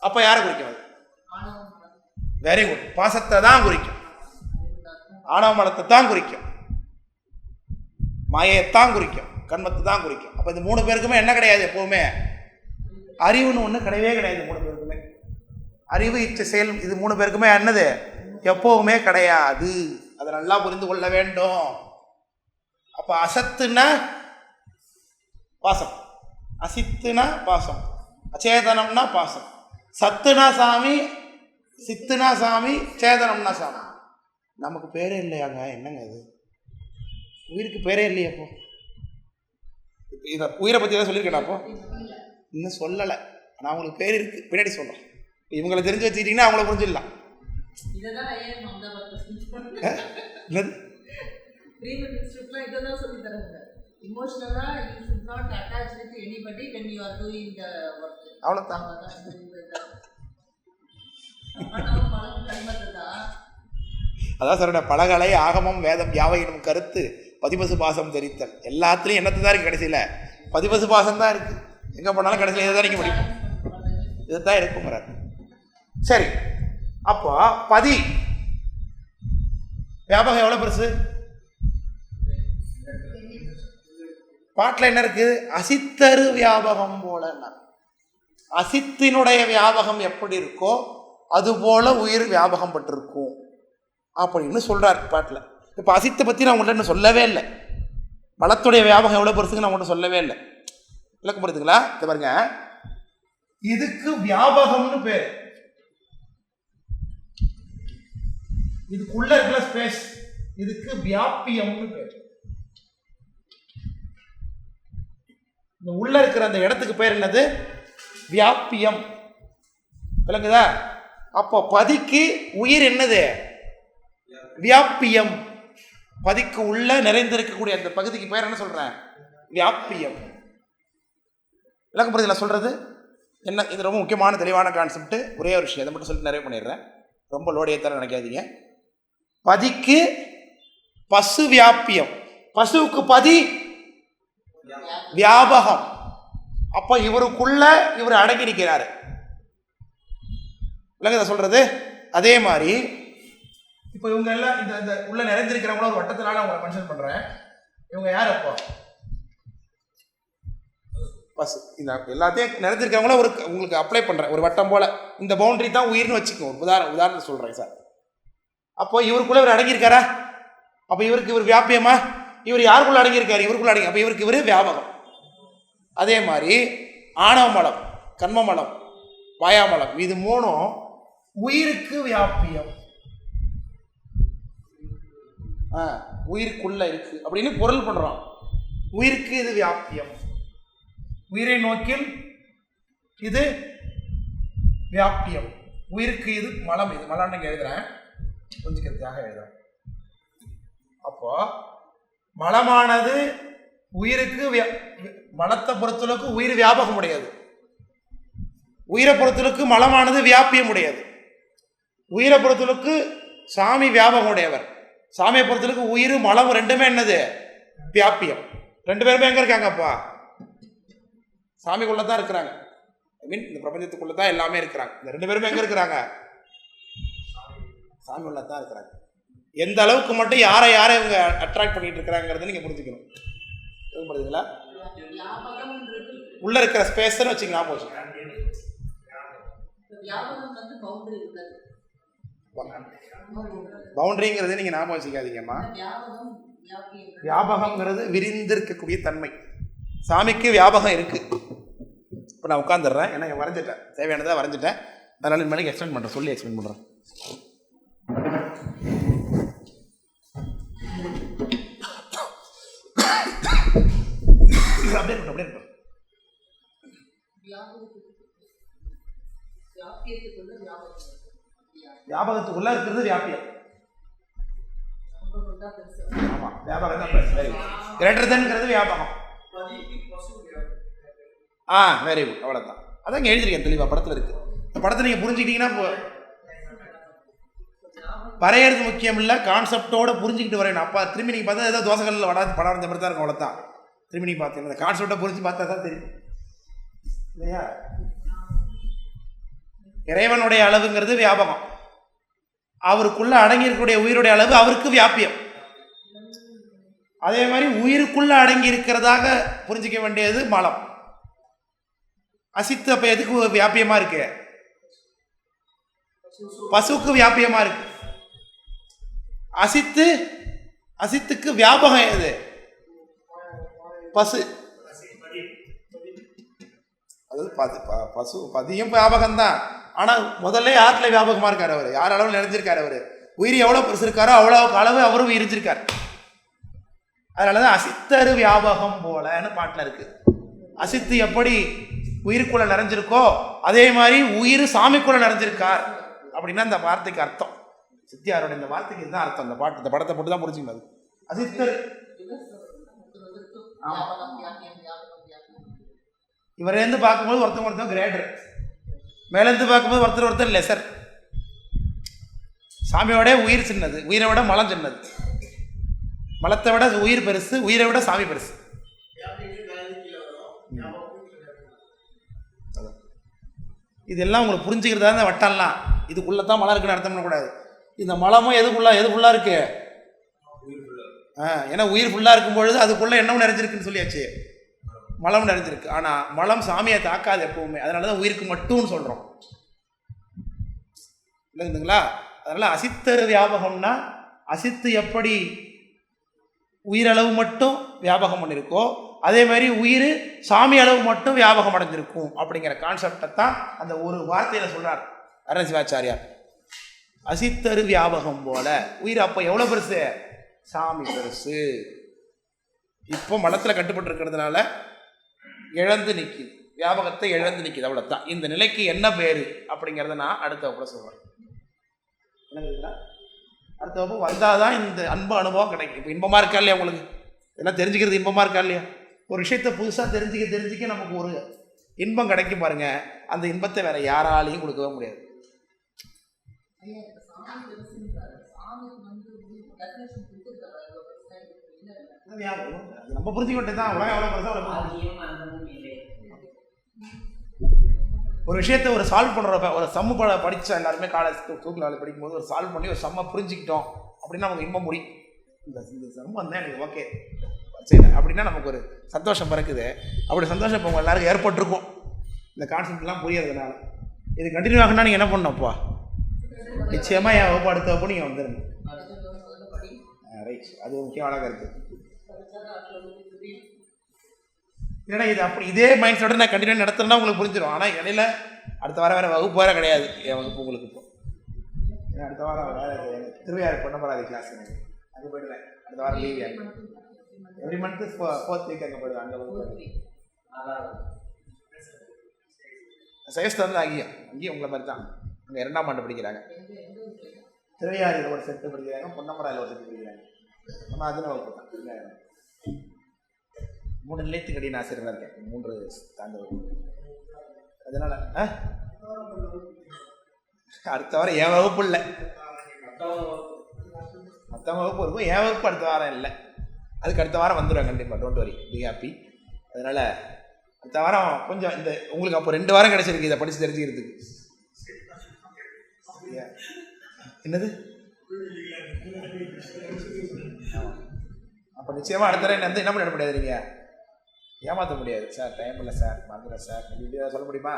அப்ப யாரை குறிக்கும்? வெரி குட், பாசத்தை தான் குறிக்கும், ஆணவ மலத்தை தான் குறிக்கும், மாயைத்தான் குறிக்கும், கண்மத்தை தான் குறிக்கும். அப்ப இந்த மூணு பேருக்குமே என்ன கிடையாது? எப்பவுமே அறிவுன்னு ஒண்ணு கிடையவே கிடையாது. மூணு பேருக்குமே அறிவு, இச்சை, செயல் இது மூணு பேருக்குமே என்னது? எப்பவுமே கிடையாது. அதை நல்லா புரிந்து கொள்ள வேண்டும். அப்ப அசத்துனா பாசம், அசித்துனா பாசம், அச்சேதனம்னா பாசம், சத்துனா சாமி, சித்துனா சாமி, சேதனம்னா சாமி. நமக்கு பேரே இல்லையாங்க? என்னங்க இது? உயிருக்கு பேரே இல்லையா? அப்போ இதை உயிரை பற்றி தான் சொல்லியிருக்கேன். அப்போ இன்னும் சொல்லலை. ஆனால் அவங்களுக்கு பேர் இருக்கு, பின்னாடி சொல்கிறேன். இவங்களை தெரிஞ்சு வச்சுக்கிட்டிங்கன்னா அவங்கள புரிஞ்சிடலாம். அவ்வளோதான். அதான் சொல்ற, பலகலை ஆகமம் வேதம் யாவையினும் கருத்து பதிபசு பாசம் தெரித்தல். எல்லாத்துலேயும் என்னத்தை தான் இருக்கு? கடைசியில் பதிபசு பாசம் தான் இருக்கு. எங்கே போனாலும் கடைசியில் இதை தான் நீங்கள் முடியும், இதுதான் இருக்குங்கிறார். சரி, அப்போ பதி வியாபகம் எவ்வளோ பெருசு? பாட்டில் என்ன இருக்கு? அசித்தரு வியாபகம் போல. அசித்தினுடைய வியாபகம் எப்படி இருக்கோ அதுபோல உயிர் வியாபகம் பட்டிருக்கும் அப்படின்னு சொல்றார் பாட்டில். இப்போ அசித்தை பற்றி நான் உங்கள்கிட்ட இன்னும் சொல்லவே இல்லை. பலத்துடைய வியாபகம் எவ்வளோ பெருசுங்க நான் உங்கள்கிட்ட சொல்லவே இல்லை. விளக்கம் புரியுதுங்களா? இது பாருங்க, இதுக்கு வியாபகம்னு பேர். இதுக்குள்ள இருக்கிற ஸ்பேஸ் இதுக்கு வியாபியம்னு பேர். இந்த உள்ள இருக்கிற அந்த இடத்துக்கு பேர் என்னது? வியாபியம். விளங்குதா? அப்போ பதிக்கு உயிர் என்னது? வியாபியம். பதிக்கு உள்ள நிறைந்திருக்கக்கூடிய அந்த பகுதிக்கு பேர் என்ன சொல்றேன்? வியாபியம். விளக்கம் புரியுதுல சொல்றது என்ன? இது ரொம்ப முக்கியமான தெளிவான கான்செப்ட். ஒரே ஒரு விஷயம், அதை மட்டும் சொல்லிட்டு நிறைய பண்ணிடுறேன். ரொம்ப லோடியை தர நினைக்காதீங்க. பதிக்கு பசு வியாபியம், பசுவுக்கு பதி வியாபகம். அப்ப இவருக்குள்ள இவர் அடங்கி நிற்கிறாரு. விளங்குதா சொல்றது? அதே மாதிரி இப்போ இவங்க எல்லாம் இந்த உள்ள நிறைஞ்சிருக்கிறவங்கள ஒரு வட்டத்தினால அவங்களை மென்ஷன் பண்றேன். இவங்க யார்? அப்போ பஸ் இந்த எல்லாத்தையும் நிறைஞ்சிருக்கிறவங்கள ஒரு உங்களுக்கு அப்ளை பண்றேன் ஒரு வட்டம் போல. இந்த பவுண்டரி தான் உயிர்னு வச்சுக்கோ. உதாரணம் சொல்றேன் சார். அப்போ இவருக்குள்ள இவர் அடங்கியிருக்காரா? அப்போ இவர் வியாபியமா? இவர் யாருக்குள்ள அடங்கியிருக்காரு? இவருக்குள்ள அடங்கி. அப்போ இவர் வியாபகம். அதே மாதிரி ஆணவ மலம், கர்ம மலம், வாயாமலம், இது மூணும் உயிருக்கு வியாபியம். உயிருக்குள்ள இருக்கு அப்படின்னு பொருள் பண்றோம். உயிருக்கு இது வியாபியம். உயிரை நோக்கில் இது வியாபியம். உயிருக்கு இது மலம். இது மலம்னு எழுதுறேன், புரிஞ்சுக்கிறதுக்காக எழுதுறேன். அப்போ மலமானது உயிருக்கு மலத்தை பொறுத்தளவுக்கு உயிர் வியாபகம் உடையது. உயிரை பொறுத்தளவுக்கு மலமானது வியாபியம் உடையது. உயிரை பொறுத்தளவுக்கு சாமி வியாபகம் உடையவர். சாமியை பொறுத்தளவுக்கு உயிர் மலம் ரெண்டுமே என்னது? வியாபியம். ரெண்டு பேருமே எங்க இருக்காங்கப்பா? சாமிக்குள்ளதான் இருக்கிறாங்க. ஐ மீன் இந்த பிரபஞ்சத்துக்குள்ளதான் எல்லாமே இருக்கிறாங்க. இந்த ரெண்டு பேருமே எங்க இருக்கிறாங்க? சாமி உள்ளதான் இருக்கிறாங்க. எந்த அளவுக்கு மட்டும் யாரை இவங்க அட்ராக்ட் பண்ணிட்டு இருக்கிறாங்கிறத நீங்க புரிஞ்சுக்கணும். புரியுதுங்களா? உள்ள இருக்கிற ஸ்பேஸ் வச்சுக்கலாம். பவுண்டரிங்கிறது நீங்க ஞாபகம் வச்சுக்காதீங்கம்மா. வியாபகம்ங்கிறது விரிந்திருக்கக்கூடிய தன்மை. சாமிக்கு வியாபகம் இருக்கு. இப்போ நான் உட்காந்துடுறேன், ஏன்னா வரைஞ்சிட்டேன், தேவையானதாக வரைஞ்சிட்டேன். அதனால இனிமேல் எக்ஸ்பிளைன் பண்ணுறேன், சொல்லி எக்ஸ்பிளைன் பண்ணுறேன். அப்படியே இருக்கும். வியாபகத்துக்குள்ள இருக்கிறது வியாபியம். ஆமா, வியாபகம் தான் கிரேட்டர் தென்ங்கிறது வியாபகம். வெரி குட், அவ்வளவுதான். அதான் எழுதிருக்கேன் தெளிவா, படத்துல இருக்கு. இந்த படத்தை நீங்க புரிஞ்சுக்கிட்டீங்கன்னா வரையறது முக்கியம் இல்லை, கான்செப்டோட புரிஞ்சுக்கிட்டு வரையணும். அப்பா திரும்பி நீங்க பார்த்தா ஏதோ தோசைகளில் படம் வரைஞ்ச மாதிரி தான் இருக்கும். அவ்வளோதான். திரும்பி நீங்க பார்த்தீங்கன்னா கான்செப்டை புரிஞ்சு பார்த்தா தான் தெரியும் இல்லையா? இறைவனுடைய அளவுங்கிறது வியாபகம். அவருக்குள்ள அடங்கி இருக்கக்கூடிய உயிருடைய அளவு அவருக்கு வியாபியம். அதே மாதிரி உயிருக்குள்ள அடங்கி இருக்கிறதாக புரிஞ்சிக்க வேண்டியது மலம். அசித்து அப்ப எதுக்கு வியாபியமா இருக்கு? பசுக்கு வியாபியமா இருக்கு. அசித்துக்கு வியாபகம் எது? பசு. அதாவது பசு பதியும் வியாபகம் தான். ஆனா முதல்ல யாருல வியாபகமா இருக்காரு? அவரு யார் அளவு நிறைஞ்சிருக்காரு? அவரு உயிர் எவ்வளவு பெருசு இருக்காரோ அவ்வளவுக்கு அளவு அவரும் விரிஞ்சிருக்காரு. அதனாலதான் அசித்தரு வியாபகம் போலன்னு பாட்டுல இருக்கு. அசித்து எப்படி உயிருக்குள்ள நிறைஞ்சிருக்கோ அதே மாதிரி உயிர் சாமிக்குள்ள நிறைஞ்சிருக்கார் அப்படின்னா இந்த வார்த்தைக்கு அர்த்தம். சித்தியாரோட இந்த வார்த்தைக்கு இதுதான் அர்த்தம். இந்த பாட்டு, இந்த படத்தை போட்டு தான் புரிஞ்சுக்கணும். அசித்தர் இவரேந்து பார்க்கும்போது ஒருத்தன் கிரேட்டர், மேலேருந்து பார்க்கும்போது ஒருத்தர் லெசர். சாமியோட உயிர் சின்னது, உயிரை விட மலம் சின்னது. மலத்தை விட உயிர் பெருசு, உயிரை விட சாமி பெருசு. இதெல்லாம் உங்களுக்கு புரிஞ்சுக்கிறதா இந்த வட்டம்லாம். இதுக்குள்ளதான் மலம் இருக்குன்னு அர்த்தம் பண்ணக்கூடாது. இந்த மலமும் எது ஃபுல்லா இருக்கு? ஏன்னா உயிர் ஃபுல்லா இருக்கும் பொழுது அதுக்குள்ள என்னவும் நிறைஞ்சிருக்குன்னு சொல்லியாச்சு, மலம் நிறைஞ்சிருக்கு. ஆனா மலம் சாமியை தாக்காது எப்பவுமே. அதனாலதான் உயிருக்கு மட்டும்னு சொல்றோம் இல்லைங்களா? அதனால அசித்தரு வியாபகம்னா அசித்து எப்படி உயிரளவு மட்டும் வியாபகம் பண்ணிருக்கோ அதே மாதிரி உயிர் சாமி அளவு மட்டும் வியாபகம் அடைஞ்சிருக்கும் அப்படிங்கிற கான்செப்டை தான் அந்த ஒரு வார்த்தையில சொல்றார் அருண சிவாச்சாரியார். அசித்தரு வியாபகம் போல உயிர் அப்போ எவ்வளவு பெருசு? சாமி பெருசு. இப்போ மலத்துல கட்டுப்பட்டு இருக்கிறதுனால இழந்து நிற்கிது, வியாபகத்தை இழந்து நிற்கிது, அவ்வளவுதான். இந்த நிலைக்கு என்ன பேரு அப்படிங்கிறத நான் அடுத்த வகுப்புல சொல்றேன். அடுத்த வகுப்பு வந்தாதான் இந்த அன்பு அனுபவம் கிடைக்கும். இப்போ இன்பமா இருக்கா இல்லையா உங்களுக்கு? இதெல்லாம் தெரிஞ்சுக்கிறது இன்பமா இருக்கா இல்லையா? ஒரு விஷயத்த புதுசா தெரிஞ்சுக்க நமக்கு ஒரு இன்பம் கிடைக்கும் பாருங்க. அந்த இன்பத்தை வேற யாராலையும் கொடுக்கவே முடியாது. நம்ம புரிஞ்சுக்கிட்டு தான் உலகம் எவ்வளவு பெருசா ஒரு விஷயத்தை ஒரு சால்வ் பண்ணுறப்ப ஒரு சம்மு படித்த எல்லாருமே காலேஜ் தூக்கில் படிக்கும்போது ஒரு சால்வ் பண்ணி ஒரு சம்மை புரிஞ்சுக்கிட்டோம் அப்படின்னா நமக்கு இன்பம் முடியும். இந்த சம்மு வந்தால் எனக்கு ஓகே சரி அப்படின்னா நமக்கு ஒரு சந்தோஷம் பிறக்குது. அப்படி சந்தோஷம் இப்போ உங்கள் எல்லாருக்கும் ஏற்பட்டிருக்கும் இந்த கான்செப்ட்லாம் புரியறதுனால. இது கண்டினியூ ஆகுனா நீங்கள் என்ன பண்ணணும்ப்பா? நிச்சயமாக என் வகுப்பு அடுத்த வகுப்பு நீங்கள் வந்துடுங்க. ரைட், அது முக்கியமான கருத்து. ஏன்னா இது அப்படி இதே மைண்ட் செட்டோட நான் கண்டினியூ நடத்துறேன்னா உங்களுக்கு புரிஞ்சிடும். ஆனால் இடையில அடுத்த வாரம் வேறு வகுப்பு வேறு கிடையாது என் வகுப்பு உங்களுக்கு. இப்போ ஏன்னா அடுத்த வாரம் வேறு திருவையாறு பொன்னமராதி கிளாஸ் எனக்கு அங்கே போயிடுவேன். அடுத்த வாரம் leave every month 4th week அங்கே போயிடுவேன். அங்கே வகுப்பு சைஸ் வந்து அங்கேயும் உங்களை மாதிரி தான். அங்கே 2ஆம் ஆண்டு படிக்கிறாங்க. திருவையாறில் ஒரு செட்டு படிக்கிறாங்க, பொன்னமராயில் ஒரு செட்டு படிக்கிறாங்க. ஆனால் அதுன்னு வகுப்பு தான். 3 நிலையத்துக்கு அடி நான் ஆசிரியராக இருக்கேன். 3 தாண்ட வகுப்பு. அதனால் அடுத்த வாரம் என் வகுப்பு இல்லை, மற்ற வகுப்பு இருக்கும். என் வகுப்பு அடுத்த வாரம் இல்லை, அதுக்கு அடுத்த வாரம் வந்துடுவேன் கண்டிப்பாக. Don't worry, be happy. அதனால் அடுத்த வாரம் கொஞ்சம் இந்த உங்களுக்கு அப்போ 2 வாரம் கிடச்சிருக்கு இதை படித்து தெரிஞ்சுக்கிறதுக்கு. என்னது அப்போ நிச்சயமாக அடுத்த வாரம் என்ன பண்ண முடியாது, நீங்கள் ஏமாற்ற முடியாது. சார் டைம் இல்லை சார், மறந்துடுறேன் சார், இப்படி சொல்ல முடியுமா?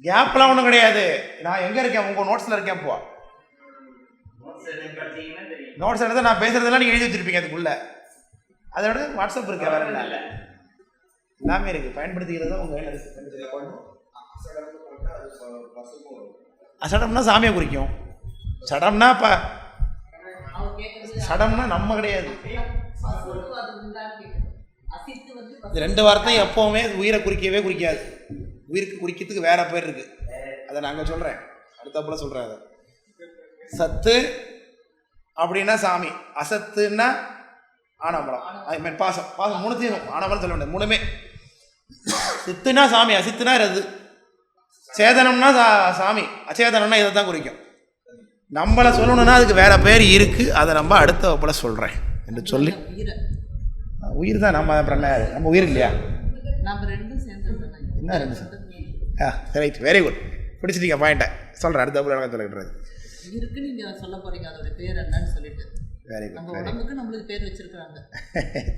கேப்லாம் ஒன்றும் கிடையாது. நான் எங்கே இருக்கேன்? உங்கள் நோட்ஸில் இருக்கேன். இப்போ நோட்ஸ் எடுத்து நான் பேசுகிறதெல்லாம் நீங்கள் எழுதி வச்சுருப்பீங்க அதுக்குள்ளே. அதோட வாட்ஸ்அப் இருக்கேன், வேறு என்ன எல்லாமே இருக்குது. பயன்படுத்திக்கிறது தான் உங்கள் சடம்னா சாமியை குறிக்கும். சடம்னா இப்போ சடம்னா நம்ம கிடையாது. இந்த 2 வார்த்தையும் எப்போவுமே உயிரை குறிக்கவே குறிக்காது. உயிருக்கு குறிக்கிறதுக்கு வேற பேர் இருக்கு. அதை நாங்கள் சொல்கிறேன், அடுத்தப்பல சொல்கிறேன். அதை சத்து அப்படின்னா சாமி, அசத்துன்னா ஆனபலம், ஐ மீன் பாசம். பாசம் 3த்தையும் ஆனபலம் சொல்ல முடியாது. 3மே. சித்துனா சாமி, அசித்துனா ரது, சேதனம்னா சாமி, அச்சேதனம்னா இதை தான் குறிக்கும். நம்மளை சொல்லணும்னா அதுக்கு வேற பேர் இருக்குது. அதை நம்ம அடுத்த வகுப்புல சொல்கிறேன் என்று சொல்லி. உயிர் தான் நம்ம, அப்புறம் என்ன நம்ம உயிர் இல்லையா? என்ன 2 ரைட், வெரி குட், பிடிச்சிட்டீங்க பாயிண்ட்டை. சொல்கிறேன் அடுத்த வகுப்புல சொல்லிடுறது இருக்கு. நீங்க சொல்ல போறீங்க அதோட பேர் என்னன்னு சொல்லிட்டு. Very good. நம்ம உடம்புக்கு நம்மளுக்கு பேர் வச்சிருக்காங்க.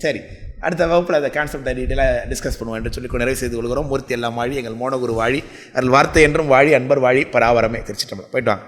சரி, அடுத்த வகுப்பில் அந்த கான்செப்டை டீட்டெயிலாக டிஸ்கஸ் பண்ணுவோம் என்று சொல்லி நிறைவு செய்து கொள்கிறோம். மூர்த்தி எல்லாம் வாழி, எங்கள் மோனகுரு வாழி, அருள் வார்த்தை என்றும் வாழி, அன்பர் வாழி, பராவரமே. திருச்சிட்டம்பலம். போயிட்டு வாங்க.